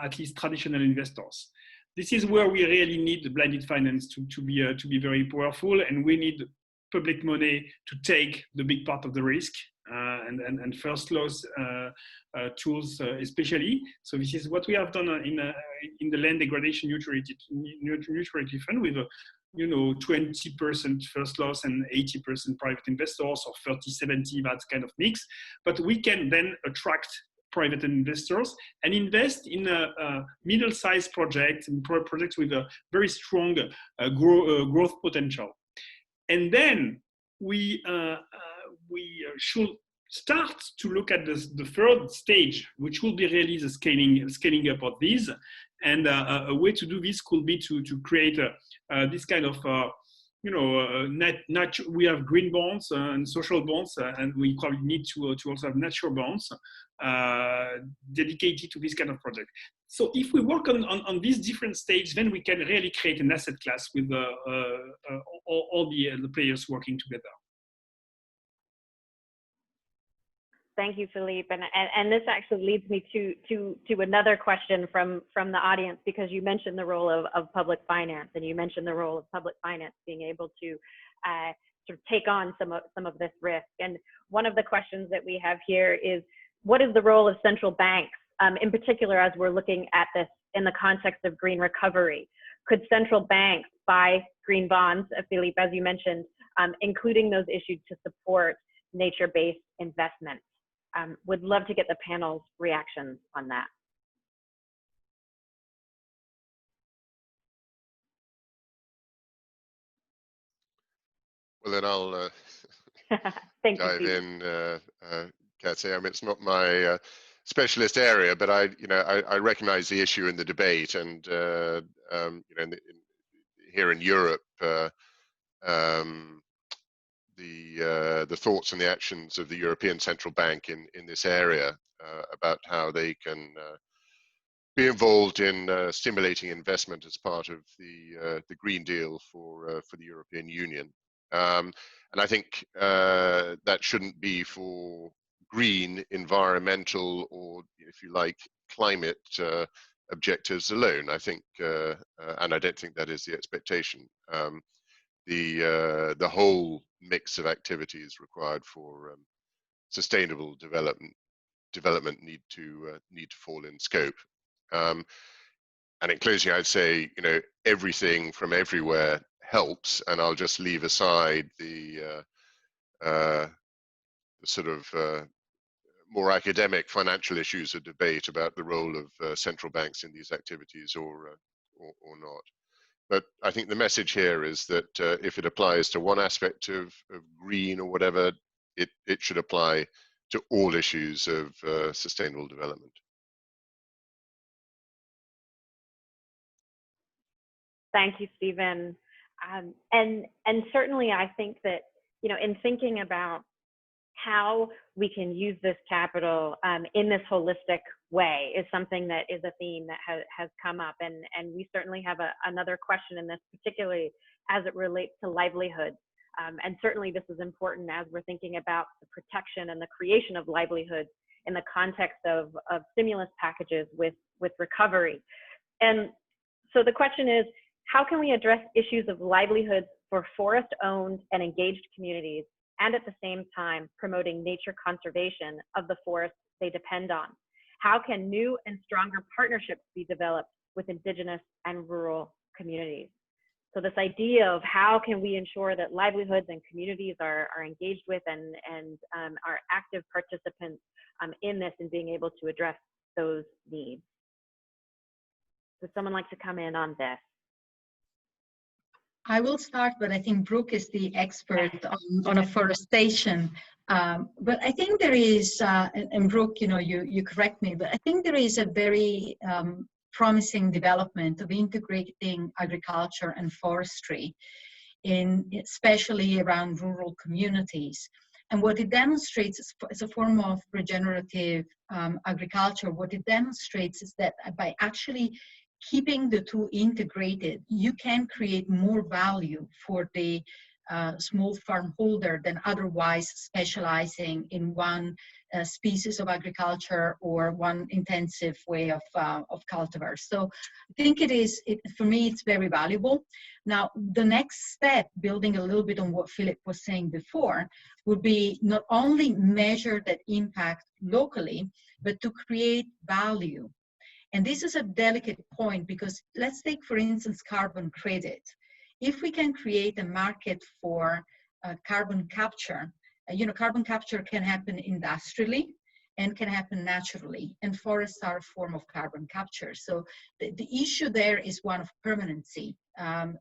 at least traditional investors. This is where we really need the blended finance to be very powerful, and we need public money to take the big part of the risk, and first loss tools especially. So this is what we have done in the land degradation neutrality fund with 20% first loss and 80% private investors, or 30-70, that kind of mix. But we can then attract private investors and invest in a middle-sized project, and projects with a very strong growth potential. And then we should start to look at the third stage, which will be really the scaling up of these. And a way to do this could be to create this kind of, we have green bonds and social bonds, and we probably need to also have natural bonds dedicated to this kind of project. So if we work on these different stages, then we can really create an asset class with all the players working together. Thank you, Philippe. And this actually leads me to another question from the audience, because you mentioned the role of public finance, and you mentioned the role of public finance being able to sort of take on some of this risk. And one of the questions that we have here is, what is the role of central banks, in particular as we're looking at this in the context of green recovery? Could central banks buy green bonds, Philippe, as you mentioned, including those issued to support nature-based investment? Would love to get the panel's reactions on that. Well, then I'll dive in, Kathy. It's not my specialist area, but I recognize the issue in the debate, and here in Europe, the thoughts and the actions of the European Central Bank in this area about how they can be involved in stimulating investment as part of the Green Deal for the European Union. And I think that shouldn't be for green, environmental, or, if you like, climate objectives alone. I think, and I don't think that is the expectation. The whole mix of activities required for sustainable development need to fall in scope. And in closing, I'd say everything from everywhere helps, and I'll just leave aside the sort of more academic financial issues of debate about the role of central banks in these activities or not. But I think the message here is that if it applies to one aspect of green or whatever, it should apply to all issues of sustainable development. Thank you, Stephen. And certainly I think that, you know, in thinking about how we can use this capital in this holistic way is something that is a theme that has come up. And we certainly have another question in this, particularly as it relates to livelihoods. And certainly this is important as we're thinking about the protection and the creation of livelihoods in the context of stimulus packages with recovery. And so the question is, how can we address issues of livelihoods for forest-owned and engaged communities, and at the same time promoting nature conservation of the forests they depend on? How can new and stronger partnerships be developed with indigenous and rural communities? So this idea of how can we ensure that livelihoods and communities are engaged with and are active participants in this and being able to address those needs. Would someone like to come in on this? I will start, but I think Brooke is the expert on afforestation. But I think there is, and Brooke, you know, you correct me, but I think there is a very promising development of integrating agriculture and forestry, especially around rural communities. And what it demonstrates is a form of regenerative agriculture. What it demonstrates is that by actually keeping the two integrated, you can create more value for the small farm holder than otherwise specializing in one species of agriculture or one intensive way of cultivars. So I think for me, it's very valuable. Now, the next step, building a little bit on what Philip was saying before, would be not only measure that impact locally, but to create value. And this is a delicate point because let's take, for instance, carbon credit. If we can create a market for carbon capture, you know, carbon capture can happen industrially and can happen naturally, and forests are a form of carbon capture. So the issue there is one of permanency.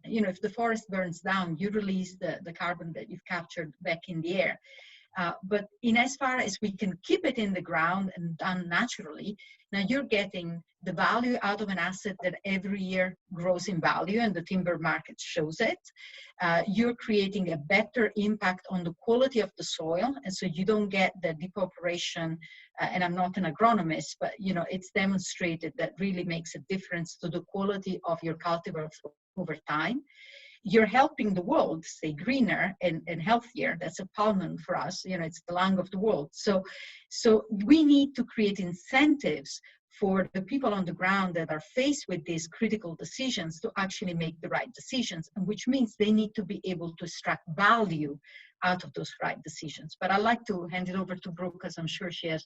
You know, if the forest burns down, you release the carbon that you've captured back in the air. But in as far as we can keep it in the ground and done naturally, now you're getting the value out of an asset that every year grows in value, and the timber market shows it. You're creating a better impact on the quality of the soil, and so you don't get the depauperation. And I'm not an agronomist, but you know, it's demonstrated that really makes a difference to the quality of your cultivars over time. You're helping the world stay greener and healthier. That's a pulmon for us, you know, it's the lung of the world. So we need to create incentives for the people on the ground that are faced with these critical decisions to actually make the right decisions, and which means they need to be able to extract value out of those right decisions. But I'd like to hand it over to Brooke, because I'm sure she has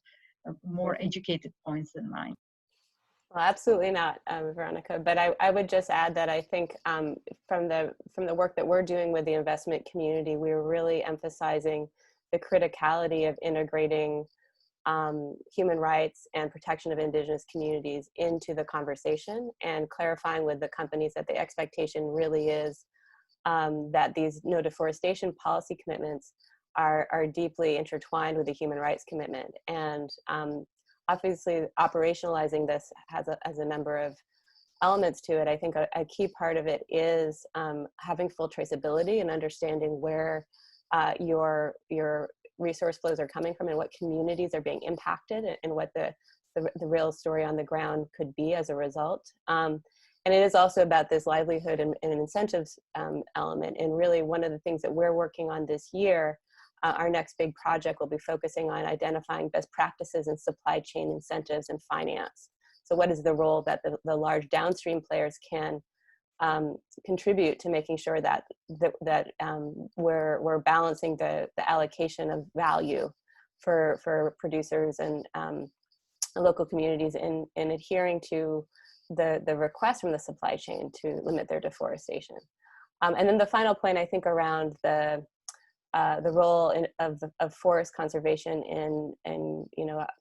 more educated points than mine. Well, absolutely not, Veronica. But I would just add that I think from the work that we're doing with the investment community, we're really emphasizing the criticality of integrating human rights and protection of indigenous communities into the conversation, and clarifying with the companies that the expectation really is that these no deforestation policy commitments are deeply intertwined with the human rights commitment. And obviously, operationalizing this has a number of elements to it. I think a key part of it is having full traceability and understanding where your resource flows are coming from and what communities are being impacted, and what the real story on the ground could be as a result. And it is also about this livelihood and incentives element. And really, one of the things that we're working on this year, our next big project will be focusing on identifying best practices in supply chain incentives and finance. So what is the role that the large downstream players can contribute to making sure that we're balancing the allocation of value for producers and local communities in adhering to the request from the supply chain to limit their deforestation. And then the final point, I think, around the the role of forest conservation in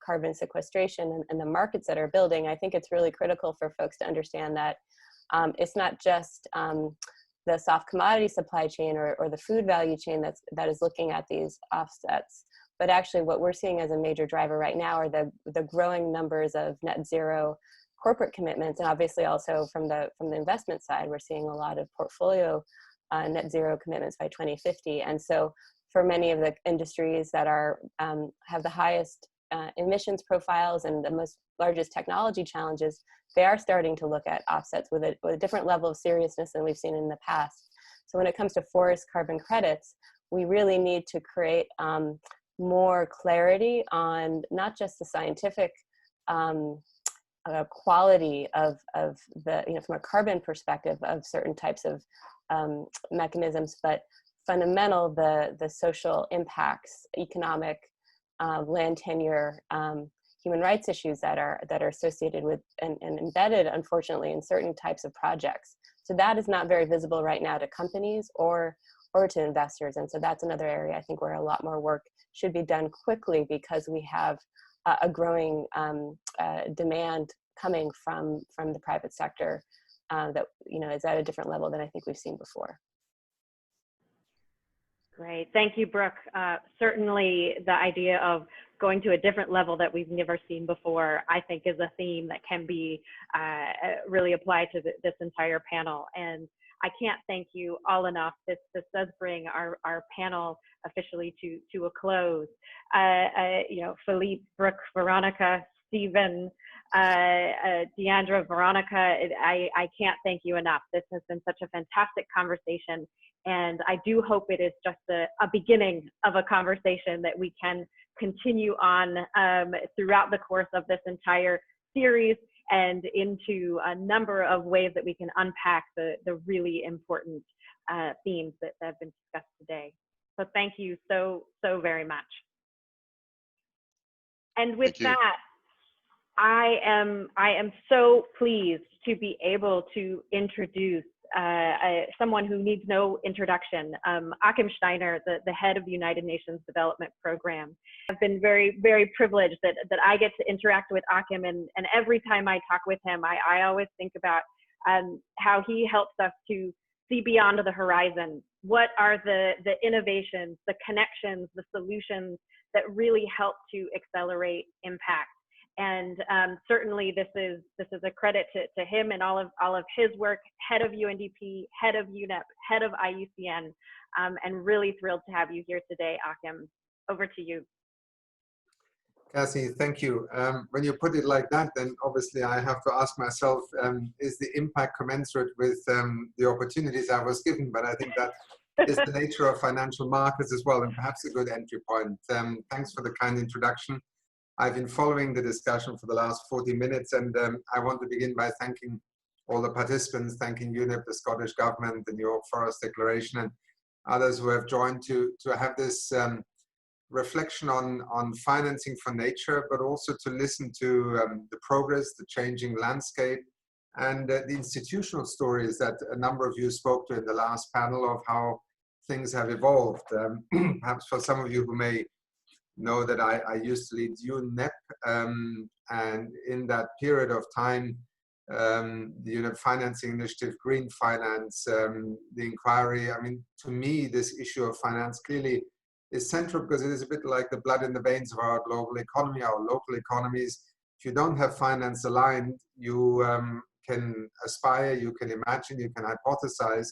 carbon sequestration and the markets that are building, I think it's really critical for folks to understand that it's not just the soft commodity supply chain or the food value chain that is looking at these offsets, but actually what we're seeing as a major driver right now are the growing numbers of net zero corporate commitments, and obviously also from the investment side, we're seeing a lot of portfolio net zero commitments by 2050. And so for many of the industries that are have the highest emissions profiles and the largest technology challenges, they are starting to look at offsets with a different level of seriousness than we've seen in the past. So when it comes to forest carbon credits, we really need to create more clarity on not just the scientific quality of the, from a carbon perspective of certain types of mechanisms, but fundamental the social impacts, economic, land tenure, human rights issues that are associated with and embedded, unfortunately, in certain types of projects. So that is not very visible right now to companies or to investors, and so that's another area I think where a lot more work should be done quickly, because we have a growing demand coming from the private sector that is at a different level than I think we've seen before. Great, thank you, Brooke. Certainly the idea of going to a different level that we've never seen before, I think is a theme that can be really applied to this entire panel. And I can't thank you all enough. This does bring our panel officially to a close. Philippe, Brooke, Veronica, Stephen, Deandra, Veronica, I can't thank you enough. This has been such a fantastic conversation. And I do hope it is just a beginning of a conversation that we can continue on throughout the course of this entire series and into a number of ways that we can unpack the really important themes that have been discussed today. So thank you so very much. And with that, I am so pleased to be able to introduce someone who needs no introduction, Achim Steiner, the head of the United Nations Development Program. I've been very, very privileged that I get to interact with Achim, and every time I talk with him, I always think about how he helps us to see beyond the horizon. What are the innovations, the connections, the solutions that really help to accelerate impact? And certainly this is a credit to him and all of his work, head of UNDP, head of UNEP, head of IUCN, and really thrilled to have you here today, Achim. Over to you. Cassie, thank you. When you put it like that, then obviously I have to ask myself, is the impact commensurate with the opportunities I was given? But I think that is the nature of financial markets as well, and perhaps a good entry point. Thanks for the kind introduction. I've been following the discussion for the last 40 minutes, and I want to begin by thanking all the participants, thanking UNEP, the Scottish Government, the New York Forest Declaration, and others who have joined to have this reflection on financing for nature, but also to listen to the progress, the changing landscape, and the institutional stories that a number of you spoke to in the last panel of how things have evolved. Perhaps for some of you who may know that I used to lead UNEP, and in that period of time, the UNEP Financing Initiative, Green Finance, the inquiry, I mean, to me, this issue of finance clearly is central because it is a bit like the blood in the veins of our global economy, our local economies. If you don't have finance aligned, you can aspire, you can imagine, you can hypothesize,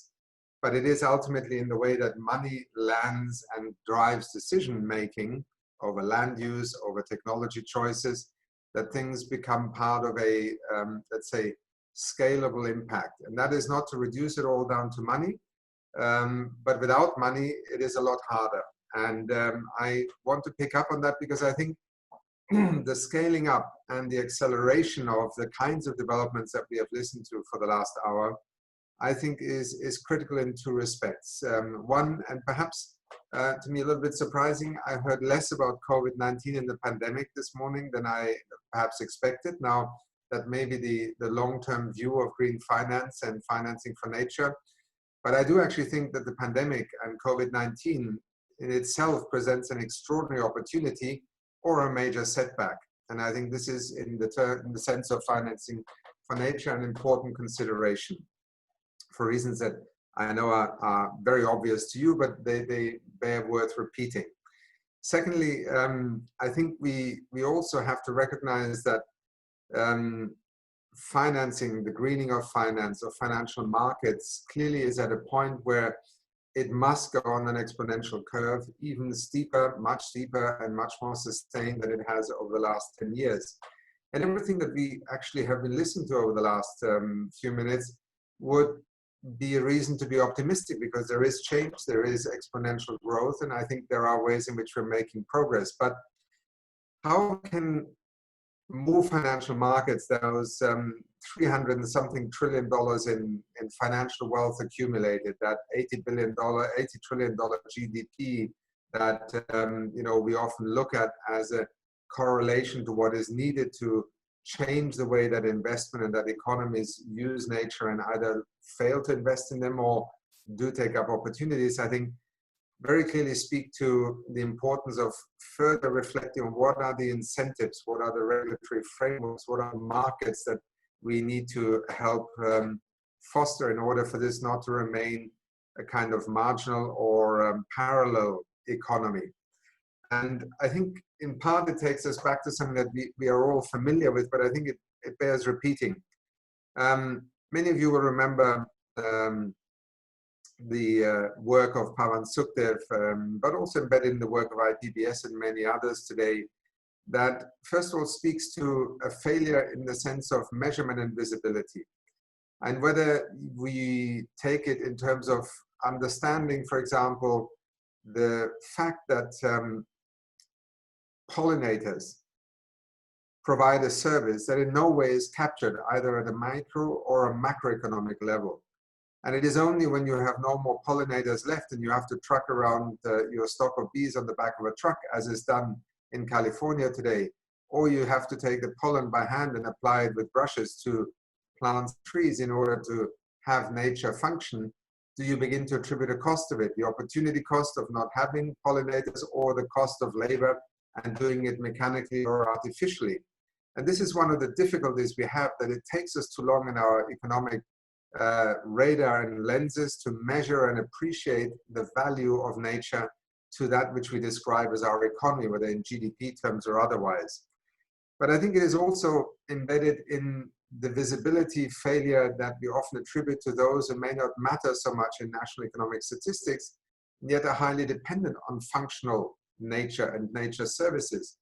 but it is ultimately in the way that money lands and drives decision-making over land use, over technology choices, that things become part of a, let's say, scalable impact. And that is not to reduce it all down to money, but without money, it is a lot harder. And I want to pick up on that because I think the scaling up and the acceleration of the kinds of developments that we have listened to for the last hour, I think is critical in two respects. One, and perhaps to me a little bit surprising, I heard less about COVID-19 and the pandemic this morning than I perhaps expected. Now, that may be the long-term view of green finance and financing for nature. But I do actually think that the pandemic and COVID-19 in itself presents an extraordinary opportunity or a major setback. And I think this is in the sense of financing for nature an important consideration for reasons that I know are very obvious to you, but they bear worth repeating. Secondly, I think we also have to recognize that financing, the greening of finance, of financial markets, clearly is at a point where it must go on an exponential curve, even steeper, much steeper, and much more sustained than it has over the last 10 years. And everything that we actually have been listening to over the last few minutes would be a reason to be optimistic, because there is change, there is exponential growth, and I think there are ways in which we're making progress. But how can move financial markets, those 300 and something trillion dollars in financial wealth accumulated, that $80 trillion GDP that we often look at as a correlation to what is needed to change the way that investment and that economies use nature and either fail to invest in them or do take up opportunities, I think very clearly speak to the importance of further reflecting on what are the incentives, what are the regulatory frameworks, what are the markets that we need to help foster in order for this not to remain a kind of marginal or parallel economy. And I think in part it takes us back to something that we are all familiar with, but I think it bears repeating. Many of you will remember the work of Pavan Sukhdev, but also embedded in the work of IPBS and many others today, that first of all speaks to a failure in the sense of measurement and visibility. And whether we take it in terms of understanding, for example, the fact that pollinators provide a service that in no way is captured either at a micro or a macroeconomic level. And it is only when you have no more pollinators left and you have to truck around your stock of bees on the back of a truck, as is done in California today, or you have to take the pollen by hand and apply it with brushes to plants, trees in order to have nature function, do you begin to attribute a cost of it, the opportunity cost of not having pollinators or the cost of labor and doing it mechanically or artificially. And this is one of the difficulties we have, that it takes us too long in our economic radar and lenses to measure and appreciate the value of nature to that which we describe as our economy, whether in GDP terms or otherwise. But I think it is also embedded in the visibility failure that we often attribute to those who may not matter so much in national economic statistics, yet are highly dependent on functional nature and nature services.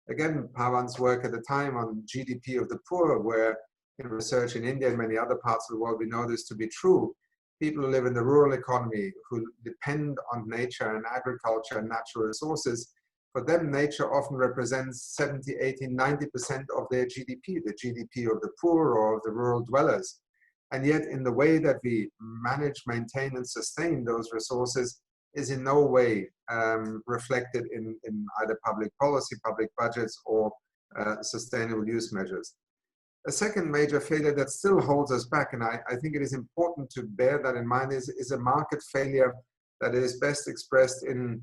Again, Pavan's work at the time on GDP of the poor, where in research in India and many other parts of the world, we know this to be true. People who live in the rural economy, who depend on nature and agriculture and natural resources, for them, nature often represents 70, 80, 90% of their GDP, the GDP of the poor or of the rural dwellers. And yet in the way that we manage, maintain, and sustain those resources is in no way reflected in either public policy, public budgets, or sustainable use measures. A second major failure that still holds us back, and I think it is important to bear that in mind, is a market failure that is best expressed in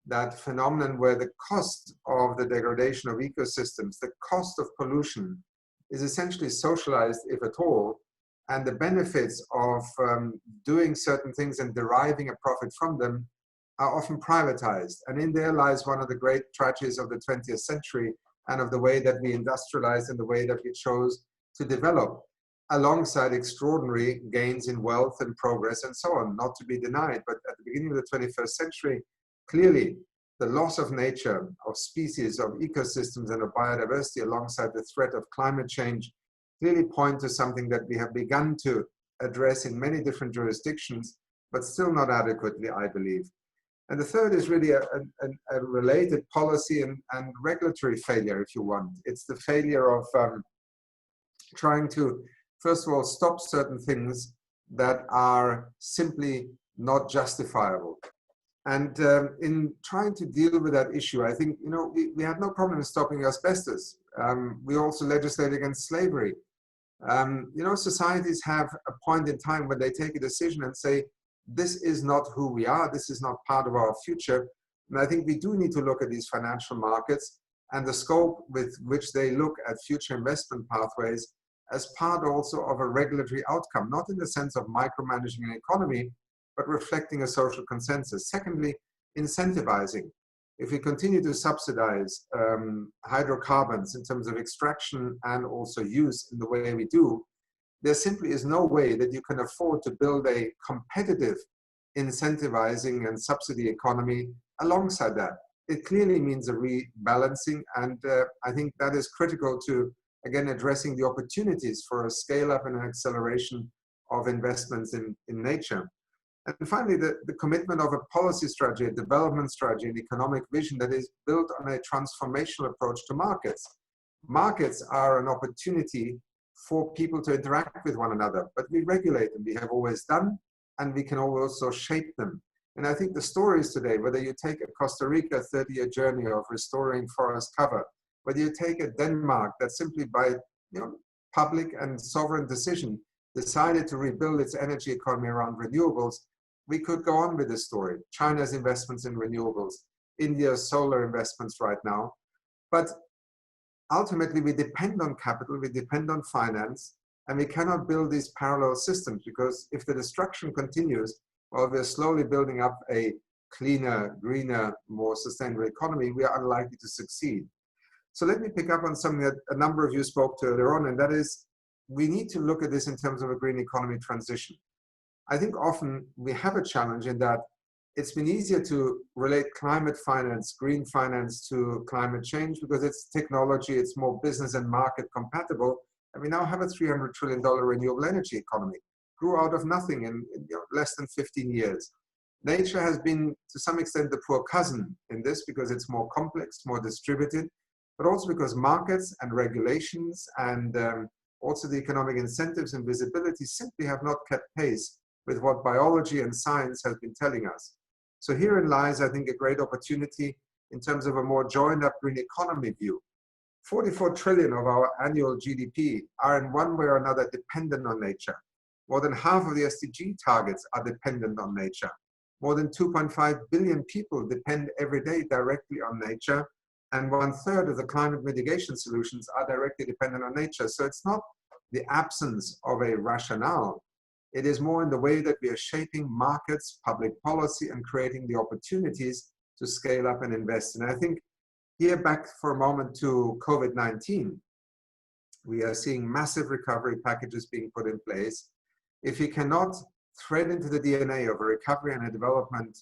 that phenomenon where the cost of the degradation of ecosystems, the cost of pollution, is essentially socialized, if at all, and the benefits of doing certain things and deriving a profit from them are often privatized. And in there lies one of the great tragedies of the 20th century and of the way that we industrialized and the way that we chose to develop, alongside extraordinary gains in wealth and progress and so on, not to be denied. But at the beginning of the 21st century, clearly the loss of nature, of species, of ecosystems, and of biodiversity alongside the threat of climate change clearly point to something that we have begun to address in many different jurisdictions, but still not adequately, I believe. And the third is really a related policy and regulatory failure, if you want. It's the failure of trying to, first of all, stop certain things that are simply not justifiable. And in trying to deal with that issue, I think, we have no problem in stopping asbestos. We also legislate against slavery. Societies have a point in time when they take a decision and say, this is not who we are, this is not part of our future. And I think we do need to look at these financial markets and the scope with which they look at future investment pathways as part also of a regulatory outcome, not in the sense of micromanaging an economy, but reflecting a social consensus. Secondly, incentivizing. If we continue to subsidize hydrocarbons in terms of extraction and also use in the way we do, there simply is no way that you can afford to build a competitive incentivizing and subsidy economy alongside that. It clearly means a rebalancing, and I think that is critical to, again, addressing the opportunities for a scale up and an acceleration of investments in nature. And finally, the commitment of a policy strategy, a development strategy, an economic vision that is built on a transformational approach to markets. Markets are an opportunity for people to interact with one another, but we regulate them. We have always done, and we can also shape them. And I think the stories today, whether you take a Costa Rica 30-year journey of restoring forest cover, whether you take a Denmark that simply by public and sovereign decision decided to rebuild its energy economy around renewables, we could go on with this story. China's investments in renewables, India's solar investments right now. But ultimately, we depend on capital, we depend on finance, and we cannot build these parallel systems, because if the destruction continues, while we're slowly building up a cleaner, greener, more sustainable economy, we are unlikely to succeed. So let me pick up on something that a number of you spoke to earlier on, and that is, we need to look at this in terms of a green economy transition. I think often we have a challenge in that it's been easier to relate climate finance, green finance to climate change because it's technology, it's more business and market compatible. And we now have a $300 trillion renewable energy economy. Grew out of nothing in less than 15 years. Nature has been, to some extent, the poor cousin in this because it's more complex, more distributed, but also because markets and regulations and also the economic incentives and visibility simply have not kept pace with what biology and science has been telling us. So herein lies, I think, a great opportunity in terms of a more joined up green economy view. 44 trillion of our annual GDP are in one way or another dependent on nature. More than half of the SDG targets are dependent on nature. More than 2.5 billion people depend every day directly on nature, and 1/3 of the climate mitigation solutions are directly dependent on nature. So it's not the absence of a rationale. It is more in the way that we are shaping markets, public policy, and creating the opportunities to scale up and invest. And I think here, back for a moment to COVID-19, we are seeing massive recovery packages being put in place. If you cannot thread into the DNA of a recovery and a development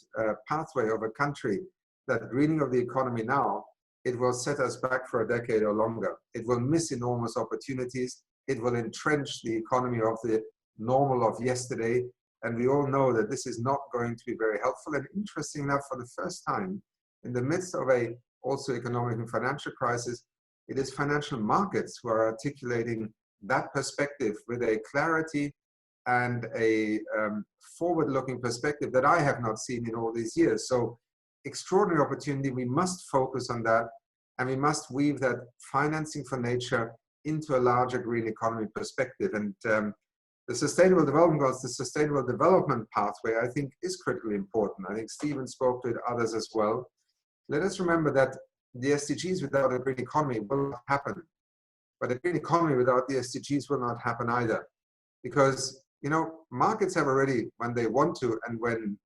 pathway of a country that greening of the economy now, it will set us back for a decade or longer. It will miss enormous opportunities. It will entrench the economy of the normal of yesterday. And we all know that this is not going to be very helpful. And interesting enough, for the first time, in the midst of a also economic and financial crisis, it is financial markets who are articulating that perspective with a clarity and a forward-looking perspective that I have not seen in all these years. So extraordinary opportunity, we must focus on that, and we must weave that financing for nature into a larger green economy perspective. And the Sustainable Development Goals, the Sustainable Development Pathway, I think is critically important. I think Stephen spoke to it, others as well. Let us remember that the SDGs without a green economy will not happen. But a green economy without the SDGs will not happen either. Because, you know, markets have already, when they want to, and when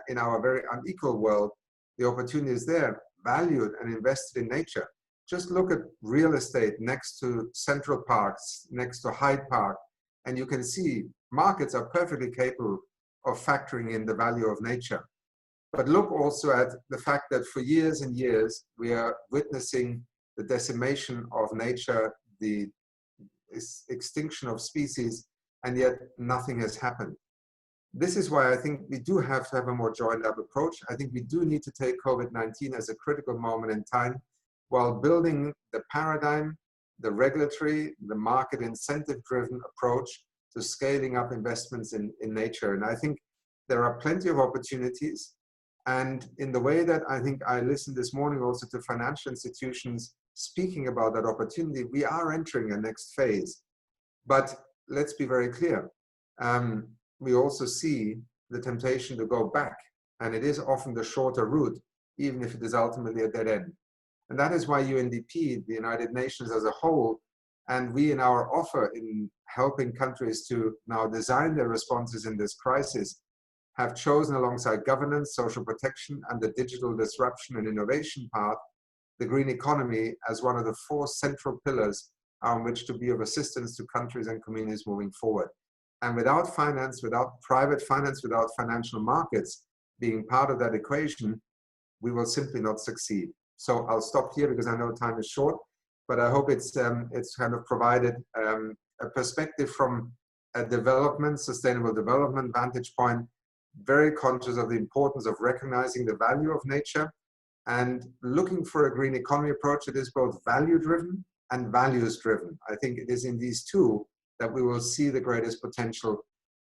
in our very unequal world, the opportunity is there, valued and invested in nature. Just look at real estate next to Central Parks, next to Hyde Park, and you can see markets are perfectly capable of factoring in the value of nature. But look also at the fact that for years and years, we are witnessing the decimation of nature, the extinction of species, and yet nothing has happened. This is why I think we do have to have a more joined up approach. I think we do need to take COVID-19 as a critical moment in time while building the paradigm, the regulatory, the market incentive-driven approach to scaling up investments in nature. And I think there are plenty of opportunities. And in the way that I think I listened this morning also to financial institutions speaking about that opportunity, we are entering a next phase. But let's be very clear. We also see the temptation to go back, and it is often the shorter route. even if it is ultimately a dead end. And that is why UNDP, the United Nations as a whole, and we in our offer in helping countries to now design their responses in this crisis, have chosen alongside governance, social protection, and the digital disruption and innovation part, the green economy as one of the 4 central pillars on which to be of assistance to countries and communities moving forward. And without finance, without private finance, without financial markets being part of that equation, we will simply not succeed. So I'll stop here because I know time is short, but I hope it's kind of provided a perspective from a sustainable development vantage point, very conscious of the importance of recognizing the value of nature and looking for a green economy approach that is both value-driven and values-driven. I think it is in these two that we will see the greatest potential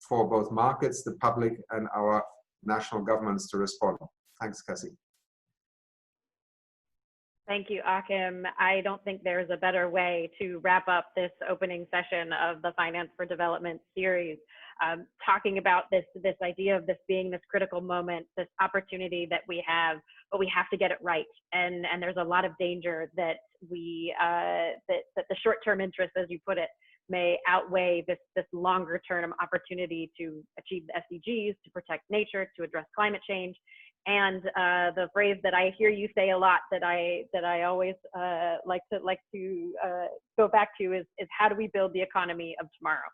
for both markets, the public, and our national governments to respond. Thanks, Cassie. Thank you, Achim. I don't think there's a better way to wrap up this opening session of the Finance for Development series, talking about this idea of this being this critical moment, this opportunity that we have, but we have to get it right. And there's a lot of danger that that the short-term interest, as you put it, may outweigh this longer-term opportunity to achieve the SDGs, to protect nature, to address climate change. And the phrase that I hear you say a lot that I always like to go back to is how do we build the economy of tomorrow?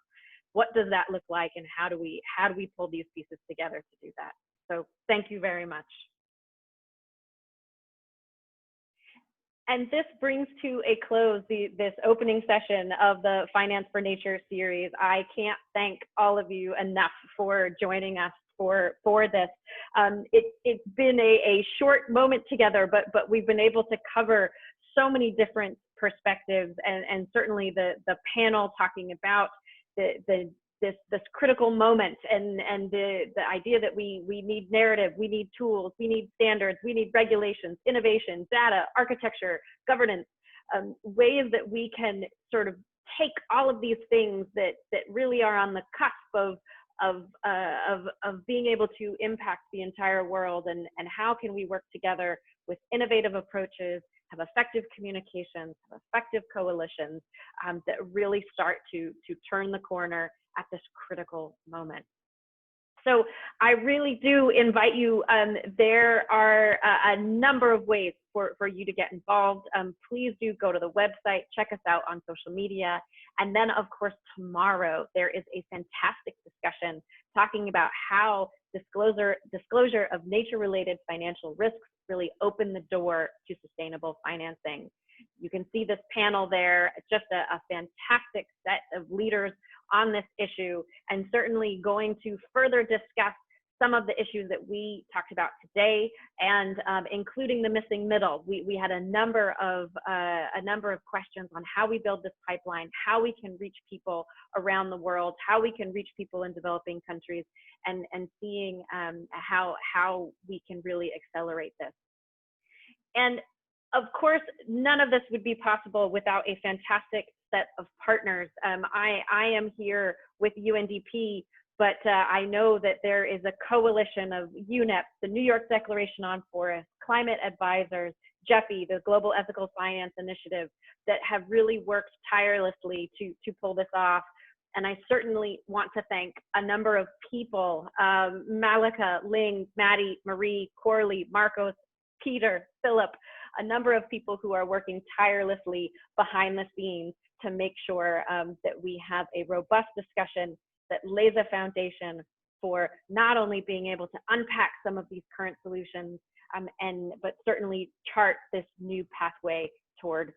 What does that look like, and how do we pull these pieces together to do that? So thank you very much. And this brings to a close this opening session of the Finance for Nature series. I can't thank all of you enough for joining us for this. It's been a short moment together, but we've been able to cover so many different perspectives, and certainly the panel talking about this critical moment and the idea that we need narrative, we need tools, we need standards, we need regulations, innovation, data, architecture, governance, ways that we can sort of take all of these things that really are on the cusp of being able to impact the entire world, and how can we work together with innovative approaches, have effective communications, have effective coalitions that really start to turn the corner at this critical moment. So I really do invite you, there are a number of ways for you to get involved. Please do go to the website, check us out on social media. And then of course, tomorrow, there is a fantastic discussion talking about how disclosure of nature-related financial risks really open the door to sustainable financing. You can see this panel there, just a fantastic set of leaders on this issue, and certainly going to further discuss some of the issues that we talked about today, and including the missing middle. We had a number of questions on how we build this pipeline, how we can reach people around the world, how we can reach people in developing countries, and seeing how we can really accelerate this. And of course, none of this would be possible without a fantastic set of partners. I am here with UNDP, but I know that there is a coalition of UNEP, the New York Declaration on Forests, Climate Advisors, GEFI, the Global Ethical Finance Initiative, that have really worked tirelessly to pull this off. And I certainly want to thank a number of people, Malika, Ling, Maddie, Marie, Corley, Marcos, Peter, Philip, a number of people who are working tirelessly behind the scenes to make sure that we have a robust discussion that lays a foundation for not only being able to unpack some of these current solutions, but certainly chart this new pathway toward